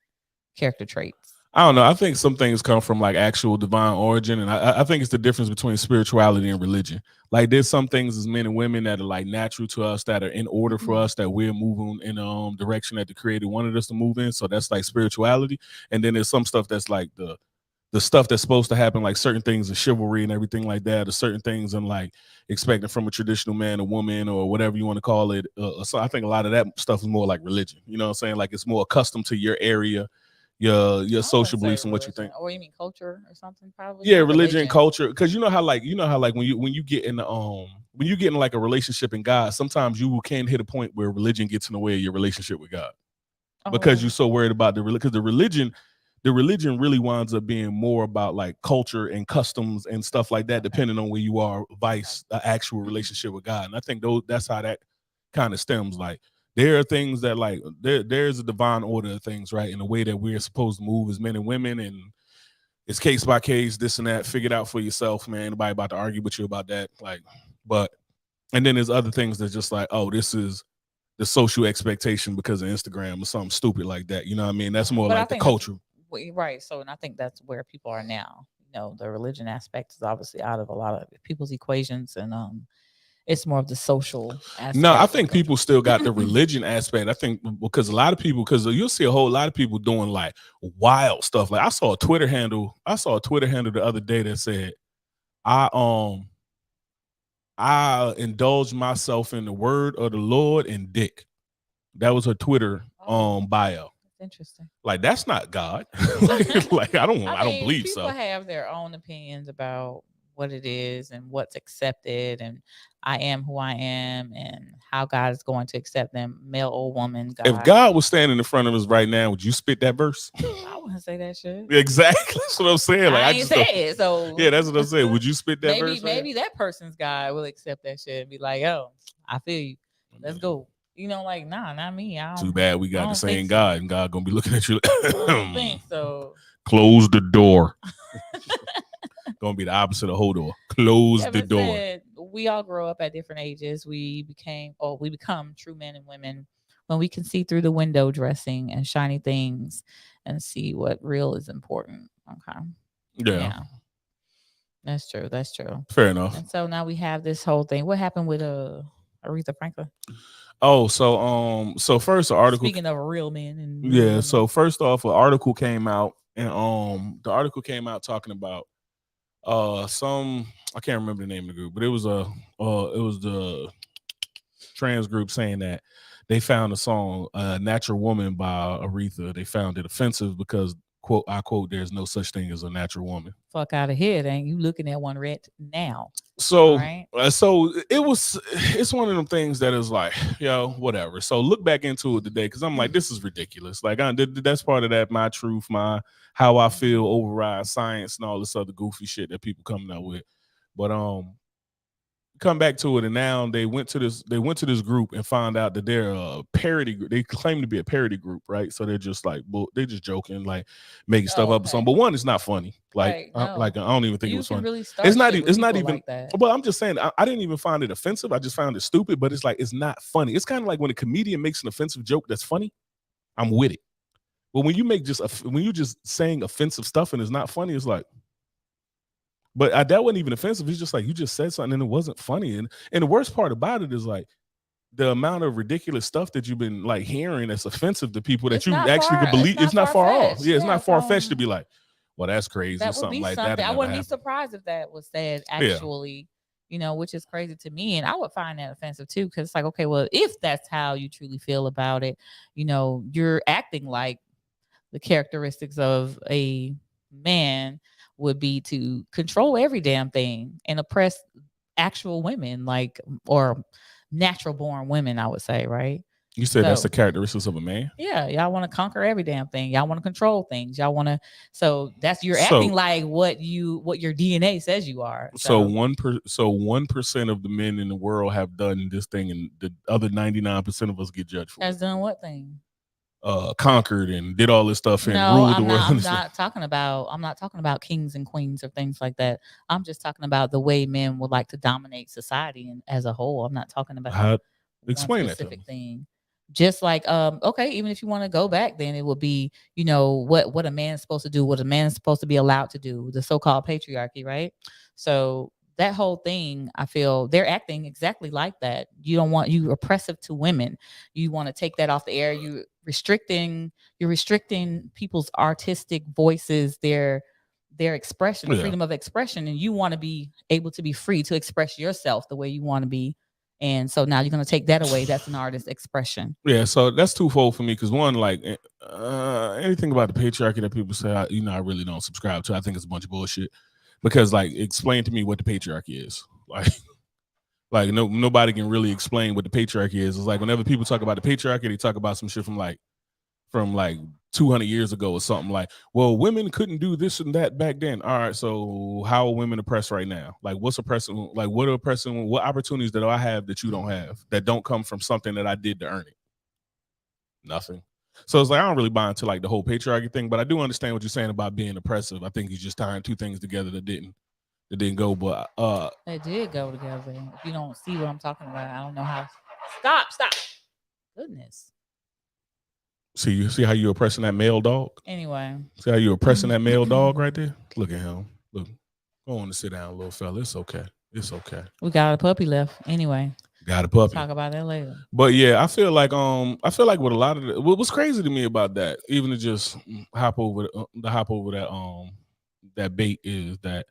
character traits. I don't know. I think some things come from like actual divine origin. And I think it's the difference between spirituality and religion. Like there's some things as men and women that are like natural to us, that are in order for us, that we're moving in a direction that the Creator wanted us to move in. So that's like spirituality. And then there's some stuff that's like the stuff that's supposed to happen, like certain things in chivalry and everything like that, or certain things in like expecting from a traditional man or woman or whatever you want to call it. So I think a lot of that stuff is more like religion. You know what I'm saying? Like it's more accustomed to your area, your social beliefs and what you think. Or you mean culture or something? Probably. Yeah, religion and culture. Because you know how like when you get in when you get in like a relationship in God, sometimes you can hit a point where religion gets in the way of your relationship with God because you're so worried about the religion really winds up being more about like culture and customs and stuff like that, depending on where you are, vice the actual relationship with God. And I think that's how that kind of stems. Like there are things that like there's a divine order of things, right? In the way that we're supposed to move as men and women, and it's case by case, this and that. Figure it out for yourself, man. Nobody about to argue with you about that. Like, and then there's other things that's just like, oh, this is the social expectation because of Instagram or something stupid like that. You know what I mean? That's more like the culture. Right. So, and I think that's where people are now. You know, the religion aspect is obviously out of a lot of people's equations, and it's more of the social aspect. No, I think people still got the religion aspect. I think because a lot of people, because you'll see a whole lot of people doing like wild stuff. Like I saw a Twitter handle the other day that said, I indulge myself in the word of the Lord and dick. That was her Twitter bio. Interesting. Like that's not God. like I don't believe so. People have their own opinions about what it is and what's accepted, and I am who I am, and how God is going to accept them, male or woman. If God, God was standing in front of us right now, would you spit that verse? I wouldn't say that shit. Exactly. That's what I'm saying. Like I I ain't just say don't. it, so Yeah, that's what I'm saying. Would you spit that maybe verse right maybe that person's God will accept that shit and be like, "Yo, I feel you. Let's now? go." You know, like, nah, not me. Too bad we I got the don't think same so. God, and God gonna be looking at you. I don't think so. Close the door. Gonna be the opposite of Hodor. Close the Kevin door. said, "We all grow up at different ages. We become true men and women when we can see through the window dressing and shiny things and see what real is important." Okay, Yeah, yeah, that's true. That's true. fair enough. And so now we have this whole thing. What happened with Aretha Franklin? Oh, so first the article. Speaking of real men and real Yeah, women, so first off, an article came out, and the article came out talking about some, I can't remember the name of the group, but it was the trans group saying that they found the song "Natural Woman" by Aretha. They found it offensive because, quote I quote, "there's no such thing as a natural woman." fuck out of here, ain't you looking at one right now? All So right. so it's one of them things that is like, yo, whatever. So look back into it today, because I'm like, this is ridiculous. Like that's part of that my truth, my how I feel override science and all this other goofy shit that people coming up with. But come back to it, and now they went to this group and found out that they're a parody group. They claim to be a parody group, right? So they're just like, they're just joking, like making stuff Oh, up or something. But one, it's not funny. right. Like No, I don't even think it you was can funny. really It's start not shit with it's not people even like that. Well, I'm just saying, I didn't even find it offensive. I just found it stupid. But it's like, it's not funny. It's kind of like when a comedian makes an offensive joke that's funny, I'm with it. But when you make when you just saying offensive stuff and it's not funny, it's like, but that wasn't even offensive. It's just like, you just said something and it wasn't funny. And the worst part about it is like the amount of ridiculous stuff that you've been like hearing that's offensive to people that It's you not actually far. could It's believe. not It's not far far off. fetched. Yeah, it's Yeah. not far fetched So to be like, well, that's crazy or that would something be like that. something. I Never wouldn't be happened. surprised if that was said Yeah. actually, which is crazy to me. And I would find that offensive too, because it's like, okay, well, if that's how you truly feel about it, you're acting like the characteristics of a man would be to control every damn thing and oppress actual women, like, or natural born women, I would say, right? You said that's So the characteristics of a man. yeah, y'all want to conquer every damn thing. Y'all want to control things. Y'all want to. So you're acting So like what your DNA says you are. so So 1% of the men in the world have done this thing, and the other 99% of us get judged for has it. done what thing? Conquered and did all this stuff and No, ruled the I'm world. not. I'm not talking about. I'm not talking about kings and queens or things like that. I'm just talking about the way men would like to dominate society and as a whole. I'm not talking about How, one explain that to me. specific thing. Just like okay, even if you want to go back, then it would be what a man's supposed to do, what a man's supposed to be allowed to do, the so-called patriarchy, right? So that whole thing, I feel they're acting exactly like that. You oppressive to women. You want to take that off the air. You're restricting people's artistic voices, their expression, the Yeah. freedom of expression, and you want to be able to be free to express yourself the way you want to be. And so now you're going to take that away. That's an artist's expression. Yeah, so that's twofold for me, because one, like anything about the patriarchy that people say, I really don't subscribe to. I think it's a bunch of bullshit. Because, like, explain to me what the patriarchy is. Like nobody can really explain what the patriarchy is. It's like whenever people talk about the patriarchy, they talk about some shit from like 200 years ago or something. Like, well, women couldn't do this and that back then. All right, so how are women oppressed right now? Like, what's oppressing? Like, what opportunities that I have that you don't have, that don't come from something that I did to earn it? Nothing. So it's like, I don't really buy into like the whole patriarchy thing, but I do understand what you're saying about being oppressive. I think he's just tying two things together that didn't go. But They did go together. If you don't see what I'm talking about, I don't know how. Stop. Goodness. see how you oppressing that male dog? Anyway. See how you oppressing that male dog right there? Look at him. Look. Go on to sit down, little fella. It's okay. It's okay. We got a puppy left. Anyway. Got a puppy. Talk about that later. But yeah, I feel like with a lot of what was crazy to me about that, even to just hop over that bait, is that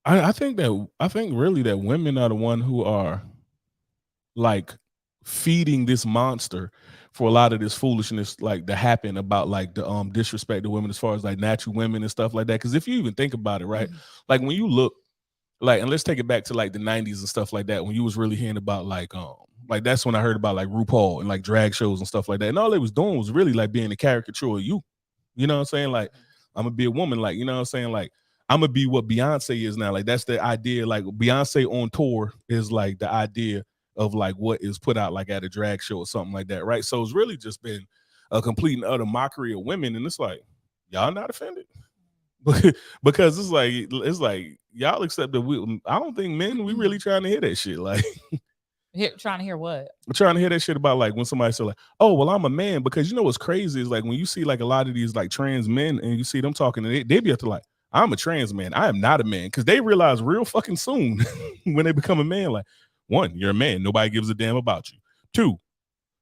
I think really that women are the one who are like feeding this monster, for a lot of this foolishness like to happen about like the disrespect to women as far as like natural women and stuff like that. Because if you even think about it, right, like when you look like, and let's take it back to like the 90s and stuff like that, when you was really hearing about like that's when I heard about like RuPaul and like drag shows and stuff like that, and all they was doing was really like being a caricature of you. You know what I'm saying? Like, I'm gonna be a woman, like, you know what I'm saying? Like, I'm gonna be what Beyonce is now. Like, that's the idea. Like, Beyonce on tour is like the idea of like what is put out like at a drag show or something like that, right? So it's really just been a complete and utter mockery of women, and it's like, y'all not offended? Because it's like y'all accept that we. I don't think men we really trying to hear that shit. Like, Trying to hear what? I'm trying to hear that shit about like when somebody say like, oh well, I'm a man, because you know what's crazy is like when you see like a lot of these like trans men and you see them talking, and they be up to like, I'm a trans man, I am not a man, because they realize real fucking soon when they become a man, like, one, you're a man, nobody gives a damn about you. Two,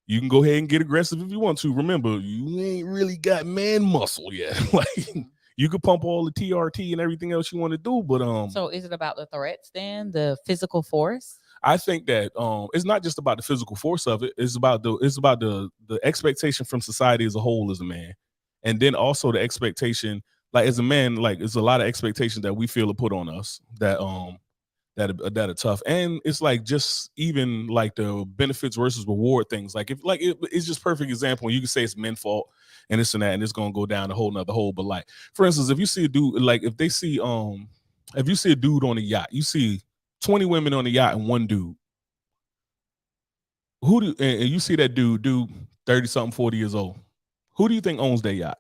you can go ahead and get aggressive if you want to. Remember, you ain't really got man muscle yet. Like, you could pump all the TRT and everything else you want to do, but So is it about the threats then, the physical force? I think that it's not just about the physical force of it. It's about the expectation from society as a whole as a man, and then also the expectation, like as a man, like it's a lot of expectations that we feel are put on us that are tough, and it's like just even like the benefits versus reward things. Like if like it's just perfect example. You can say it's men's fault and this and that, and it's gonna go down a whole nother hole. But like for instance, if you see a dude, like if you see a dude on a yacht, you see 20 women on the yacht and one dude. And you see that dude 30 something, 40 years old. Who do you think owns that yacht?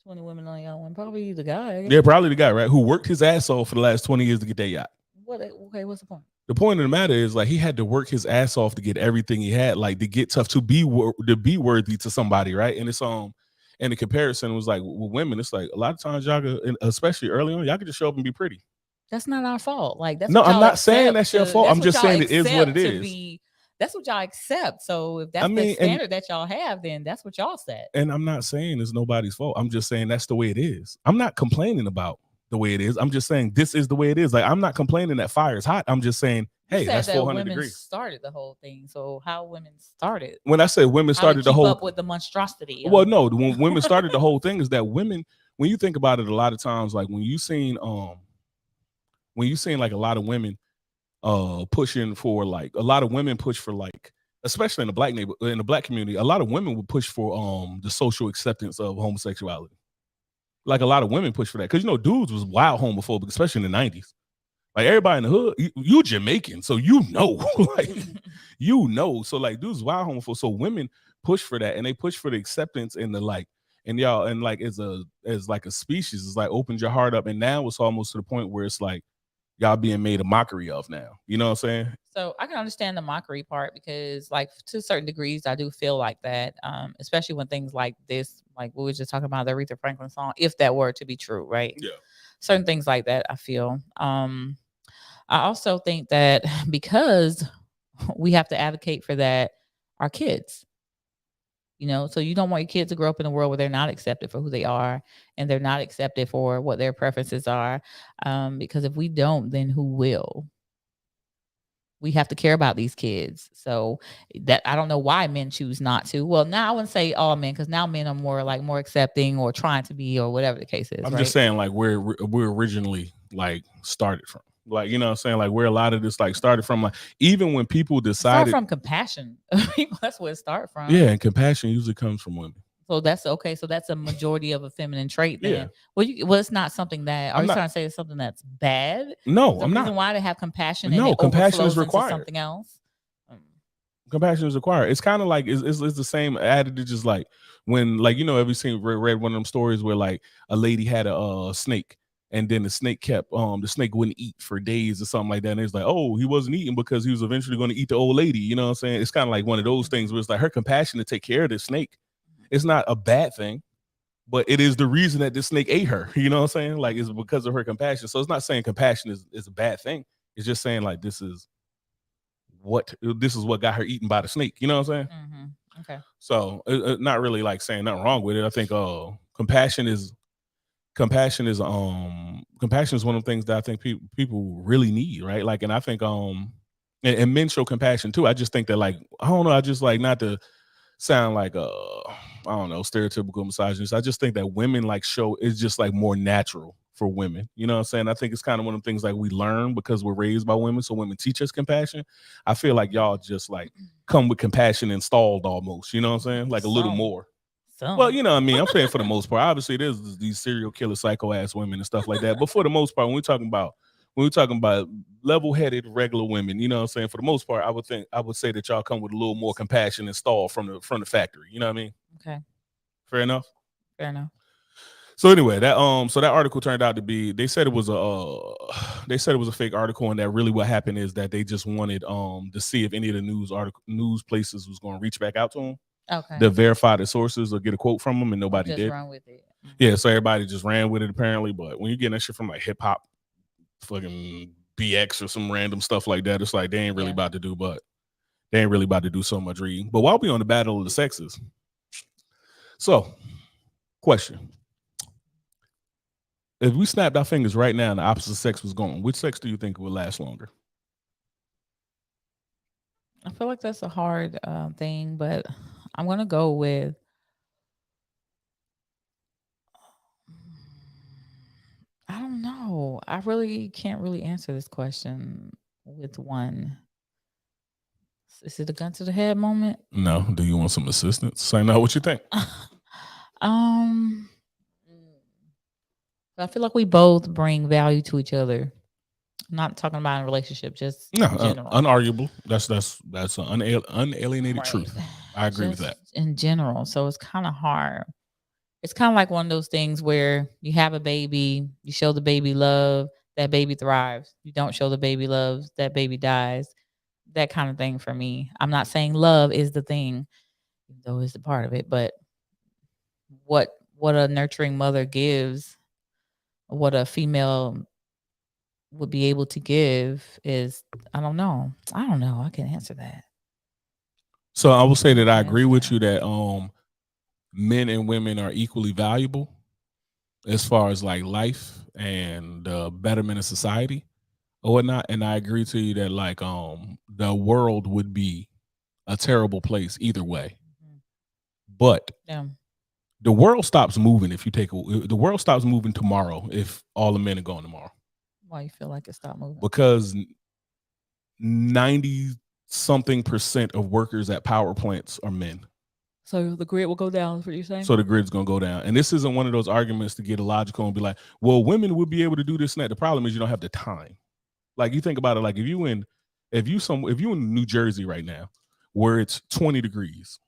20 women on the one, probably the guy. Yeah, probably the guy, right? Who worked his ass off for the last 20 years to get that yacht. What? Okay, what's the point? The point of the matter is like he had to work his ass off to get everything he had, like to get tough, to be worthy to somebody, right? And it's and the comparison was like with women, it's like a lot of times y'all could, especially early on, y'all could just show up and be pretty. That's not our fault. Like that's no, what I'm not saying that's your fault. I'm just saying it is what it is. That's what y'all accept. So if that's the standard that y'all have, then that's what y'all set. And I'm not saying it's nobody's fault. I'm just saying that's the way it is. I'm not complaining about the way it is. I'm just saying this is the way it is. Like I'm not complaining that fire is hot. I'm just saying, hey, that's 400 women degrees. Started the whole thing. So how women started? When I say women started the whole, up with the monstrosity. Well, no, when women started the whole thing is that women. When you think about it, a lot of times, like when you seen like a lot of women pushing for like a lot of women push for like, especially in the black community, a lot of women would push for the social acceptance of homosexuality. Like a lot of women push for that, because you know dudes was wild homophobic, especially in the 90s. Like everybody in the hood, you Jamaican, so like so like dudes wild homophobic. So women push for that, and they push for the acceptance and the like, and y'all, and like as like a species, it's like opened your heart up, and now it's almost to the point where it's like y'all being made a mockery of now. You know what I'm saying? So I can understand the mockery part, because like to certain degrees, I do feel like that, especially when things like this, like we were just talking about the Aretha Franklin song, if that were to be true, right? Yeah. Certain things like that, I feel. I also think that because we have to advocate for that, our kids, so you don't want your kids to grow up in a world where they're not accepted for who they are, and they're not accepted for what their preferences are. Because if we don't, then who will? We have to care about these kids. So that I don't know why men choose not to. Well, now I wouldn't say all men, because now men are more accepting, or trying to be, or whatever the case is. I'm just saying like where we're originally like started from. Like, you know what I'm saying? Like where a lot of this like started from, like even when people decided from compassion. That's where it started from. Yeah, and compassion usually comes from women. So that's okay. So that's a majority of a feminine trait then. Yeah. Well, it's not something that, are you trying to say it's something that's bad? No, I'm not. Reason why to have compassion, no, and compassion is required. Something else. Compassion is required. It's kind of like it's the same adage as like when, like, you know, have you seen read one of them stories where like a lady had a snake, and then the snake the snake wouldn't eat for days or something like that, and it's like, oh, he wasn't eating because he was eventually going to eat the old lady. You know what I'm saying? It's kind of like one of those things where it's like her compassion to take care of the snake. It's not a bad thing, but it is the reason that this snake ate her. You know what I'm saying? Like, it's because of her compassion. So it's not saying compassion is a bad thing. It's just saying like this is what got her eaten by the snake. You know what I'm saying? Mm-hmm. Okay. So not really like saying nothing wrong with it. I think compassion is one of the things that I think people really need, right? Like, and I think and men show compassion too. I just think that, like, I don't know, I just like not to sound like I don't know, stereotypical misogynist. I just think that women like show is just like more natural for women. You know what I'm saying? I think it's kind of one of the things like we learn because we're raised by women, so women teach us compassion. I feel like y'all just like come with compassion installed almost. You know what I'm saying? Like a little more. Well, you know what I mean? I'm saying for the most part. Obviously, there's these serial killer psycho ass women and stuff like that. But for the most part, when we're talking about level-headed regular women, you know what I'm saying? For the most part, I would say that y'all come with a little more compassion installed from the factory. You know what I mean? Okay. Fair enough. Fair enough. So anyway, that article turned out to be they said it was a fake article, and that really what happened is that they just wanted to see if any of the news places was going to reach back out to them Okay. to verify the sources or get a quote from them, and nobody Just did. run with it. Yeah, so everybody just ran with it apparently. But when you get that shit from like hip hop, fucking BX or some random stuff like that, it's like they ain't really about to do so much reading. But while we on the battle of the sexes, so question: if we snapped our fingers right now and the opposite sex was gone, which sex do you think would last longer? I feel like that's a hard thing, but I'm gonna go with. I don't know. I really can't really answer this question with one. Is it a gun to the head moment? No. Do you want some assistance? Say no. What you think? um, I feel like we both bring value to each other. I'm not talking about in a relationship, just No, in general. unarguable. That's an unalienated truth. I agree with that. In general, so it's kind of hard. It's kind of like one of those things where you have a baby, you show the baby love, that baby thrives. You don't show the baby love, that baby dies. That kind of thing for me. I'm not saying love is the thing, though it's a part of it, but what a nurturing mother gives, what a female would be able to give is I don't know. I can't answer that. So I will say that I agree with you that men and women are equally valuable as far as like life and betterment of society or whatnot. And I agree to you that like the world would be a terrible place either way. But the world stops moving if you take the world stops moving tomorrow if all the men are gone tomorrow. Why you feel like it stopped moving? Because 90-something% of workers at power plants are men. So the grid will go down, is what you're saying? So the grid's gonna go down. And this isn't one of those arguments to get illogical and be like, well, women would be able to do this and that. The problem is you don't have the time. Like you think about it, like if you in New Jersey right now where it's 20 degrees,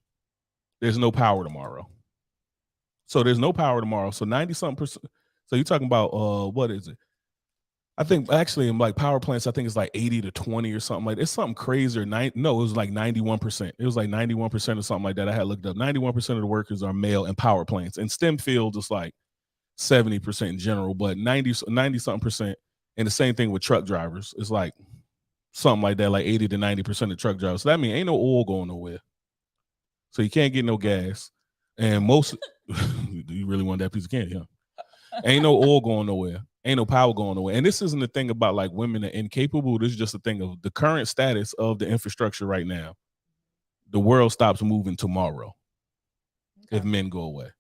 there's no power tomorrow. So there's no power tomorrow. So 90-something%. So you're talking about what is it? I think actually in like power plants, I think it's like 80-20 or something like it's something crazy. No, it was like 91%. It was like 91% or something like that. I had looked up. 91% of the workers are male in power plants. In STEM fields, it's like 70% in general, but 90-something%. And the same thing with truck drivers. It's like something like that, like 80-90% of truck drivers. So that means ain't no oil going nowhere. So you can't get no gas. And most do you really want that piece of candy, huh? Ain't no oil going nowhere. Ain't no power going nowhere. And this isn't the thing about like women are incapable. This is just a thing of the current status of the infrastructure right now. The world stops moving tomorrow if men go away.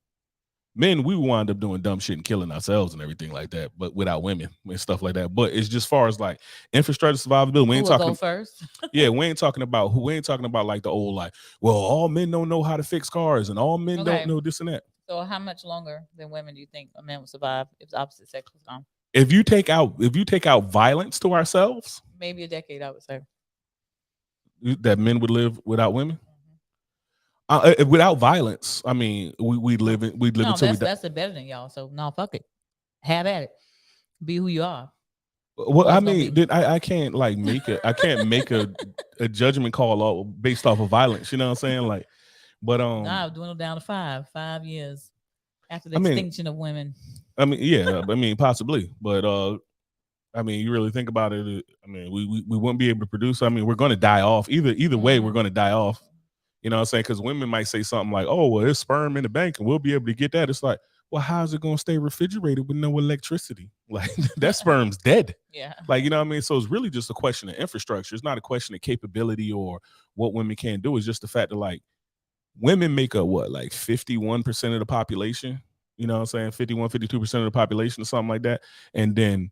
Men, we wind up doing dumb shit and killing ourselves and everything like that, but without women and stuff like that. But it's just far as like infrastructure survivability. We ain't talking first. Yeah, we ain't talking about like the old like, well, all men don't know how to fix cars and all men don't know this and that. So how much longer than women do you think a man would survive if the opposite sex was gone? If you take out violence to ourselves, maybe a decade, I would say. That men would live without women? Without violence, I mean, we'd live until we die. That's better than y'all. So no, fuck it. Have at it. Be who you are. Well, I mean, I can't like make a judgment call based off of violence. You know what I'm saying? Like, but I've dwindled down to 5 years after the extinction of women. I mean, yeah, I mean, possibly, but I mean, you really think about it. I mean, we wouldn't be able to produce. I mean, we're going to die off either way. We're going to die off. You know what I'm saying? Because women might say something like, "Oh, well, there's sperm in the bank, and we'll be able to get that." It's like, well, how's it going to stay refrigerated with no electricity? Like that sperm's dead. Yeah. Like, you know what I mean? So it's really just a question of infrastructure. It's not a question of capability or what women can do. It's just the fact that like women make up what, like 51% of the population? You know what I'm saying? 51, 52% of the population or something like that. And then,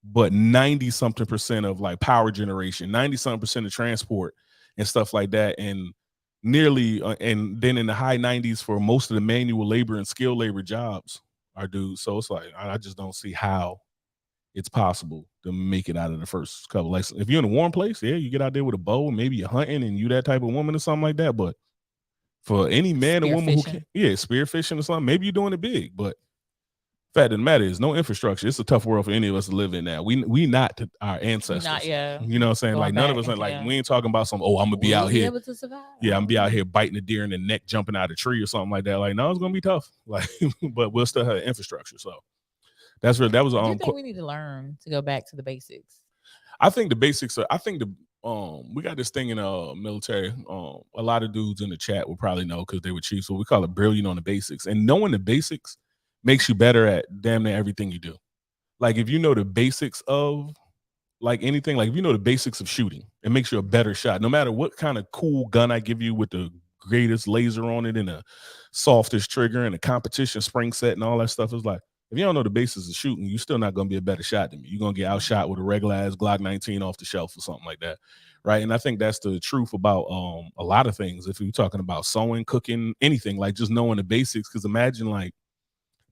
but 90 something percent of like power generation, 90 something percent of transport and stuff like that. And nearly, and then in the high 90s for most of the manual labor and skilled labor jobs are dudes. So it's like, I just don't see how it's possible to make it out of the first couple. Like if you're in a warm place, yeah, you get out there with a bow and maybe you're hunting and you that type of woman or something like that. But for any man or woman who can, spearfishing or something, maybe you're doing it big. But fact of the matter is, no infrastructure. It's a tough world for any of us to live in now. We not our ancestors. You know what I'm saying? Like none of us are like, we ain't talking about some, I'm gonna be out here. Able to survive. Yeah, I'm gonna be out here biting a deer in the neck, jumping out of a tree or something like that. Like, no, it's gonna be tough. Like, but we'll still have infrastructure. So that's really, that was I think we need to learn to go back to the basics. I think the basics are, I think we got this thing in military. A lot of dudes in the chat will probably know because they were chiefs. So we call it brilliant on the basics. And knowing the basics makes you better at damn near everything you do. Like if you know the basics of like anything, like if you know the basics of shooting, it makes you a better shot. No matter what kind of cool gun I give you with the greatest laser on it and the softest trigger and the competition spring set and all that stuff, is like, if you don't know the basics of shooting, you're still not going to be a better shot than me. You're going to get outshot with a regular ass Glock 19 off the shelf or something like that, right? And I think that's the truth about a lot of things. If you're talking about sewing, cooking, anything, like just knowing the basics. Because imagine like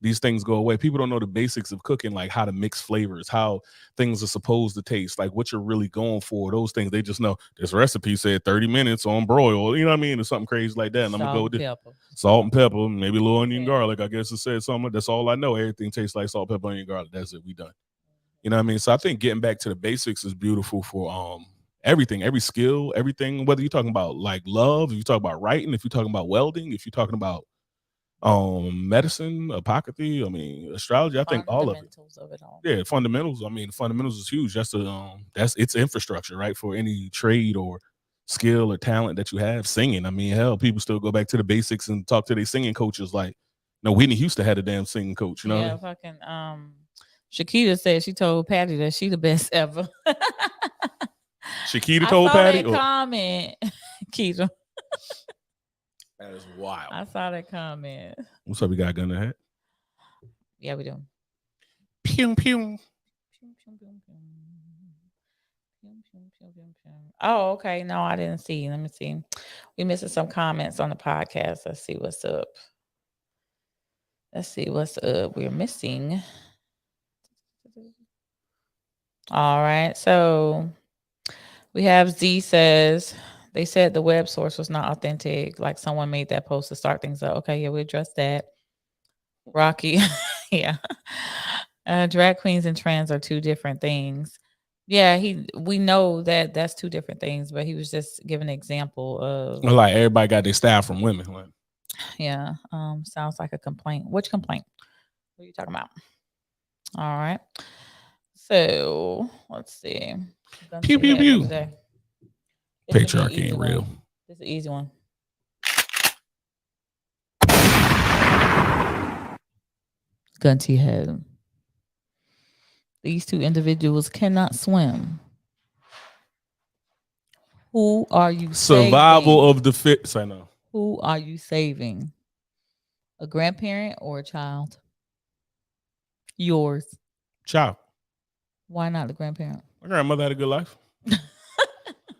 these things go away. People don't know the basics of cooking, like how to mix flavors, how things are supposed to taste, like what you're really going for. Those things, they just know this recipe said 30 minutes on broil, you know what I mean? Or something crazy like that. And I'm going to go with this. Salt and pepper, maybe a little onion and garlic. I guess it said something. That's all I know. Everything tastes like salt, pepper, onion, garlic. That's it. We done. You know what I mean? So I think getting back to the basics is beautiful for everything, every skill, everything, whether you're talking about like love, if you're talking about writing, if you're talking about welding, if you're talking about medicine, apocryphy, I mean astrology, I think all of it. Yeah, fundamentals. I mean, fundamentals is huge. That's it's infrastructure, right? For any trade or skill or talent that you have. Singing, I mean, hell, people still go back to the basics and talk to their singing coaches. Like, no, Whitney Houston had a damn singing coach, you know? Yeah, fucking Shakita said she told Patty that she the best ever. Shakita told Patty? Comment, Keita. That is wild. I saw that comment. What's up? We got a gun in the head? Yeah, we do. Pew, pew. Oh, okay. No, I didn't see. Let me see. We missing some comments on the podcast. Let's see what's up. We're missing. All right. So we have Z says, they said the web source was not authentic. Like someone made that post to start things up. Okay, yeah, we addressed that. Rocky, yeah. Drag queens and trans are two different things. Yeah, we know that that's two different things, but he was just giving an example of like everybody got their style from women. Like. Yeah, sounds like a complaint. Which complaint? What are you talking about? All right. So let's see. Pew pew pew. Patriarchy ain't real. This is an easy one. Gun to your head. These two individuals cannot swim. Who are you Survival saving? Of the fit. Say no. Who are you saving? A grandparent or a child? Yours. Child. Why not the grandparent? My grandmother had a good life.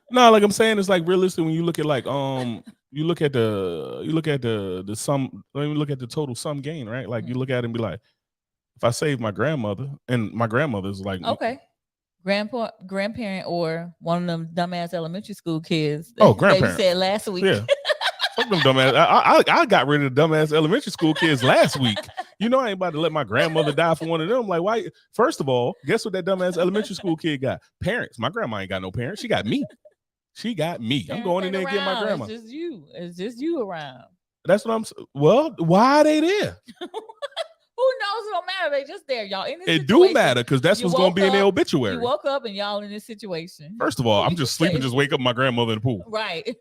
No, like I'm saying, it's like realistic when you look at like you look at the sum. Let me look at the total sum gain, right? Like you look at it and be like, if I save my grandmother, and my grandmother's like, okay, grandparent or one of them dumbass elementary school kids. Grandparent. That you said last week. Yeah. Fuck them dumbass. I got rid of the dumbass elementary school kids last week. You know I ain't about to let my grandmother die for one of them. Like, why? First of all, guess what that dumbass elementary school kid got? Parents. My grandma ain't got no parents. She got me. Parents, I'm going in there and getting my grandma. It's just you around. That's what I'm saying. Well, why are they there? Who knows? It don't matter. They just there, y'all. In this it do matter because that's what's going to be in their obituary. You woke up and y'all in this situation. First of all, I'm just sleeping, just wake up my grandmother in the pool. Right.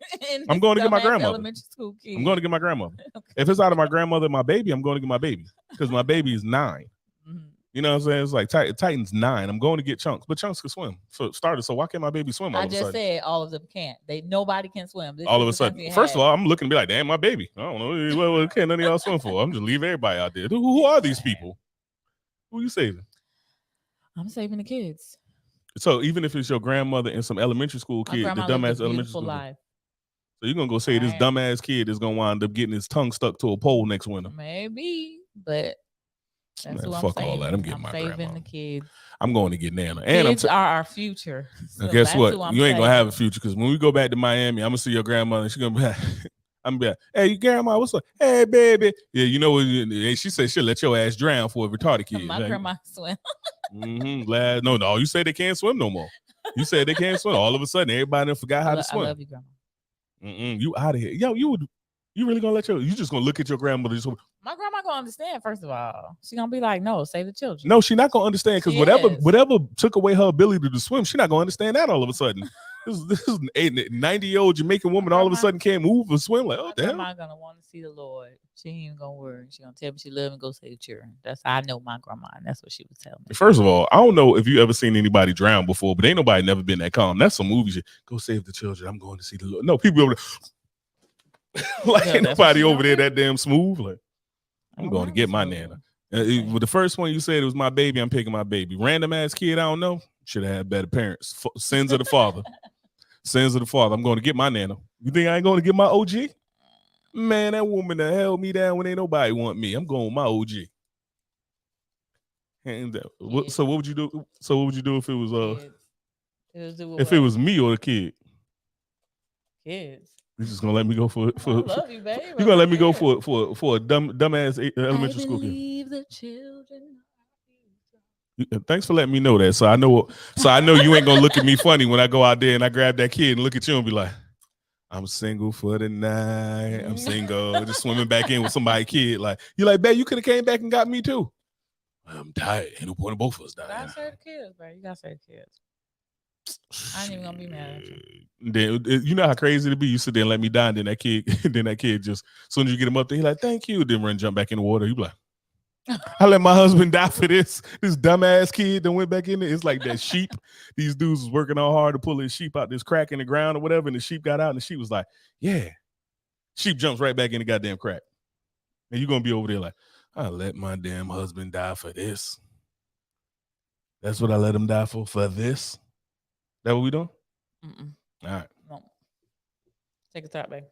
I'm going to get my grandmother. Elementary school kid. I'm going to get my grandmother. Okay. If it's out of my grandmother and my baby, I'm going to get my baby because my baby is 9. Mm-hmm. You know what I'm saying? It's like Titan's 9. I'm going to get Chunks, but Chunks can swim. So started. So why can't my baby swim all I of a just sudden? said all of them can't. Nobody can swim. This All of is a the sudden, country first of has. all, I'm looking to be like, damn, my baby. I don't know. What can none of y'all swim for? I'm just leave everybody out there. Who are these people? Who you saving? I'm saving the kids. So even if it's your grandmother and some elementary school My kid, the grandma lived a dumbass elementary beautiful school kid. life. So you're gonna go say this Right. dumbass kid is gonna wind up getting his tongue stuck to a pole next winter. Maybe, but that's Man, who I'm fuck saving. all that. I'm getting my saving grandma. the kids. I'm going to get Nana. And Kids are our future. Now So guess that's what? who I'm You ain't gonna have a saving. future because when we go back to Miami, I'm gonna see your grandmother. And she's gonna be like, I'm gonna be like, hey, grandma, what's up? Hey, baby. Yeah, you know what? She said she'll let your ass drown for a retarded kid. My Like, grandma swim. No, you say they can't swim no more. You said they can't swim. All of a sudden, everybody done forgot how to swim. I love you, grandma. You out of here. Yo, you really gonna let you just gonna look at your grandmother? My grandma gonna understand, first of all. She gonna be like, no, save the children. No, she not gonna understand because whatever took away her ability to swim, she not gonna understand that all of a sudden. This is a 90-year-old Jamaican woman all of a sudden can't move or swim. Like, oh, damn. My grandma gonna want to see the Lord. She ain't even gonna worry. She gonna tell me she love and go save the children. That's I know my grandma, and that's what she would tell me. First of all, I don't know if you ever seen anybody drown before, but ain't nobody never been that calm. That's some movie shit. Go save the children. I'm going to see the Lord. No, people over there. Like, ain't nobody over there that damn smooth. Like, I'm going to get my Nana. Well, the first one you said it was my baby. I'm picking my baby. Random ass kid, I don't know. Should have had better parents. Sins of the father. Sins of the father. I'm going to get my Nana. You think I ain't going to get my OG? Man, that woman that held me down when ain't nobody want me. I'm going with my OG. And so what would you do? So what would you do if it was if it was me or the kid? Kids. You're just gonna let me go for I love you, babe. You're gonna let me go for a dumbass elementary school kid. The children. Thanks for letting me know that. So I know you ain't gonna look at me funny when I go out there and I grab that kid and look at you and be like, I'm single for the night. I'm single. Just swimming back in with somebody kid. Like, you're like, babe, you could have came back and got me too. I'm tired. Ain't no point in both of us dying. You gotta serve the kids, bro. You gotta serve the kids. I ain't even gonna be mad at you. Then you know how crazy it be. You sit there and let me die, and then that kid just as soon as you get him up there, he like, thank you. Then run jump back in the water. You be like, I let my husband die for this dumbass kid that went back in there. It's like that sheep. These dudes was working all hard to pull his sheep out this crack in the ground or whatever, and the sheep got out, and the sheep was like, yeah. Sheep jumps right back in the goddamn crack. And you're gonna be over there like, I let my damn husband die for this. That's what I let him die for this. That what we doing? Mm-mm. All right. No. Take a thought, babe.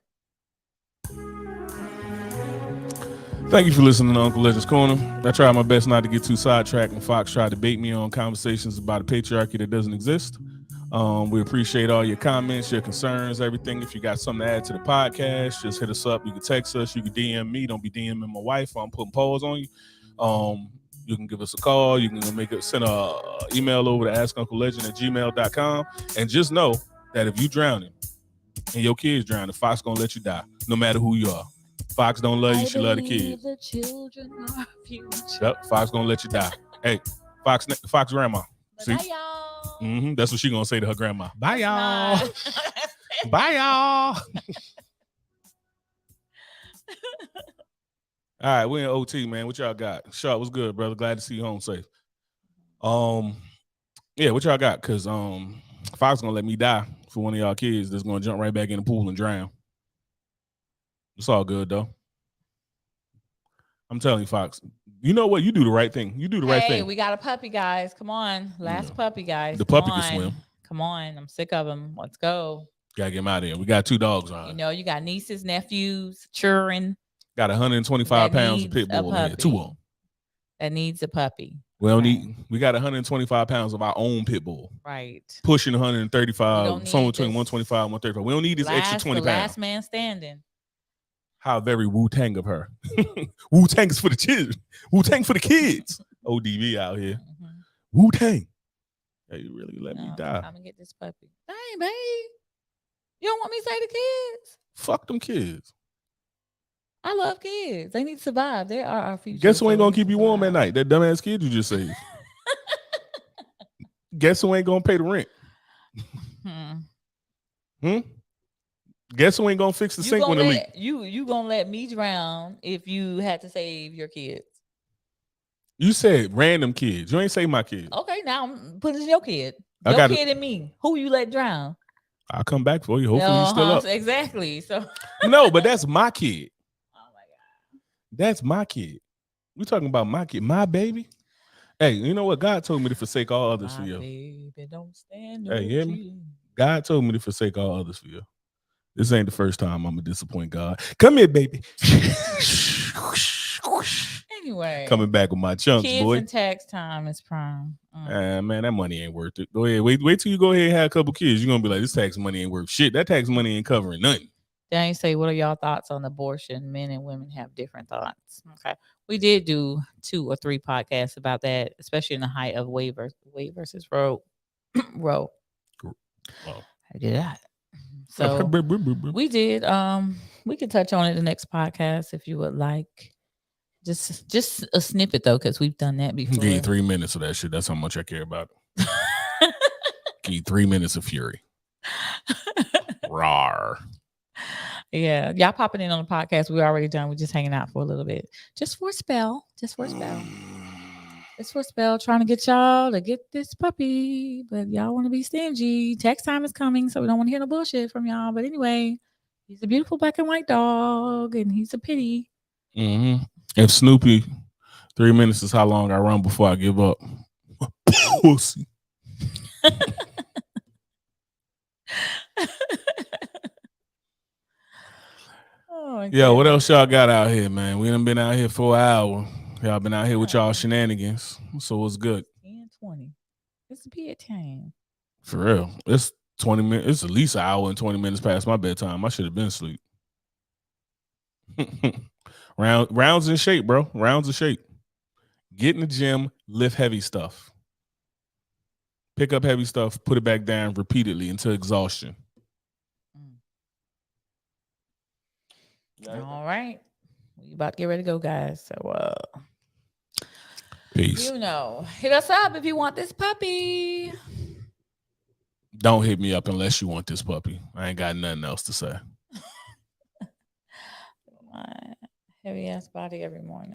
Thank you for listening to Uncle Legend's Corner. I tried my best not to get too sidetracked when Fox tried to bait me on conversations about a patriarchy that doesn't exist. We appreciate all your comments, your concerns, everything. If you got something to add to the podcast, just hit us up. You can text us. You can DM me. Don't be DMing my wife. I'm putting polls on you. You can give us a call. You can send an email over to askunclelegend@gmail.com. And just know that if you drowning and your kids drowning, Fox gonna let you die, no matter who you are. Fox don't love you. She love the kids. The children are future. Yep, Fox gonna let you die. Hey, Fox grandma. See? Bye, y'all. That's what she gonna say to her grandma. Bye, y'all. Bye, y'all. All right, we're in OT, man. What y'all got? Sharp, what's good, brother? Glad to see you home safe. Yeah, what y'all got? Cause Fox gonna let me die for one of y'all kids that's gonna jump right back in the pool and drown. It's all good though. I'm telling you, Fox. You know what? You do the right thing. You do the right thing. Hey, we got a puppy, guys. Come on. Last puppy, guys. The puppy can swim. Come on. I'm sick of him. Let's go. Gotta get him out of here. We got 2 dogs on. You know, you got nieces, nephews, children. Got 125 pounds of pit bull in here. 2 of them. That needs a puppy. We got 125 pounds of our own pit bull. Right. Pushing 135, somewhere between 125 and 135. We don't need this extra 20 pounds. Last man standing. How very Wu-Tang of her. Wu-Tang's for the children. Wu-Tang for the kids. ODB out here. Mm-hmm. Wu-Tang. Hey, you really let me die. I'm gonna get this puppy. Dang, babe. You don't want me to say the kids? Fuck them kids. I love kids. They need to survive. They are our future. Guess who ain't gonna keep you warm at night? That dumbass kid you just saved. Guess who ain't gonna pay the rent? Guess who ain't gonna fix the sink when it leaks? You gonna let me drown if you had to save your kids? You said random kids. You ain't say my kid. Okay, now I'm putting your kid. I Your got kid and me. Who you let drown? I'll come back for you. Hopefully he's still up. Exactly. So No, but that's my kid. oh my God. That's my kid. We talking about my kid, my baby. Hey, you know what? God told me to forsake all others for My you. baby don't stand Hey, no you hear me? cheating. God told me to forsake all others for you. This ain't the first time I'm gonna disappoint God. Come here, baby. Anyway, Coming back with my chunks, kids boy. and tax time is prime. Man, that money ain't worth it. Go ahead. Wait till you go ahead and have a couple kids. You're gonna be like, this tax money ain't worth shit. That tax money ain't covering nothing. Then you say, what are y'all thoughts on abortion? Men and women have different thoughts. Okay. We did do 2 or 3 podcasts about that, especially in the height of Wade versus Roe. Roe. Oh. I did that. So we did. We can touch on it in the next podcast if you would like. Just a snippet though, because we've done that before. Give you 3 minutes of that shit. That's how much I care about it. Give you 3 minutes of fury. Rawr. Yeah, y'all popping in on the podcast. We're already done. We're just hanging out for a little bit, just for a spell. Just for a spell. It's for a spell, trying to get y'all to get this puppy, but y'all want to be stingy. Tax time is coming, so we don't want to hear no bullshit from y'all. But anyway, he's a beautiful black and white dog, and he's a pity. Mm-hmm. If Snoopy, 3 minutes is how long I run before I give up. Pussy. Oh, yeah, what else y'all got out here, man? We done been out here for an hour. Y'all been out here with y'all shenanigans. So what's good? 10:20. It's bedtime. For real. It's 20 minutes. It's at least an hour and 20 minutes past my bedtime. I should have been asleep. Rounds in shape, bro. Rounds in shape. Get in the gym, lift heavy stuff. Pick up heavy stuff, put it back down repeatedly until exhaustion. All right. We about to get ready to go, guys. So peace. You know, hit us up if you want this puppy. Don't hit me up unless you want this puppy. I ain't got nothing else to say. My heavy ass body every morning.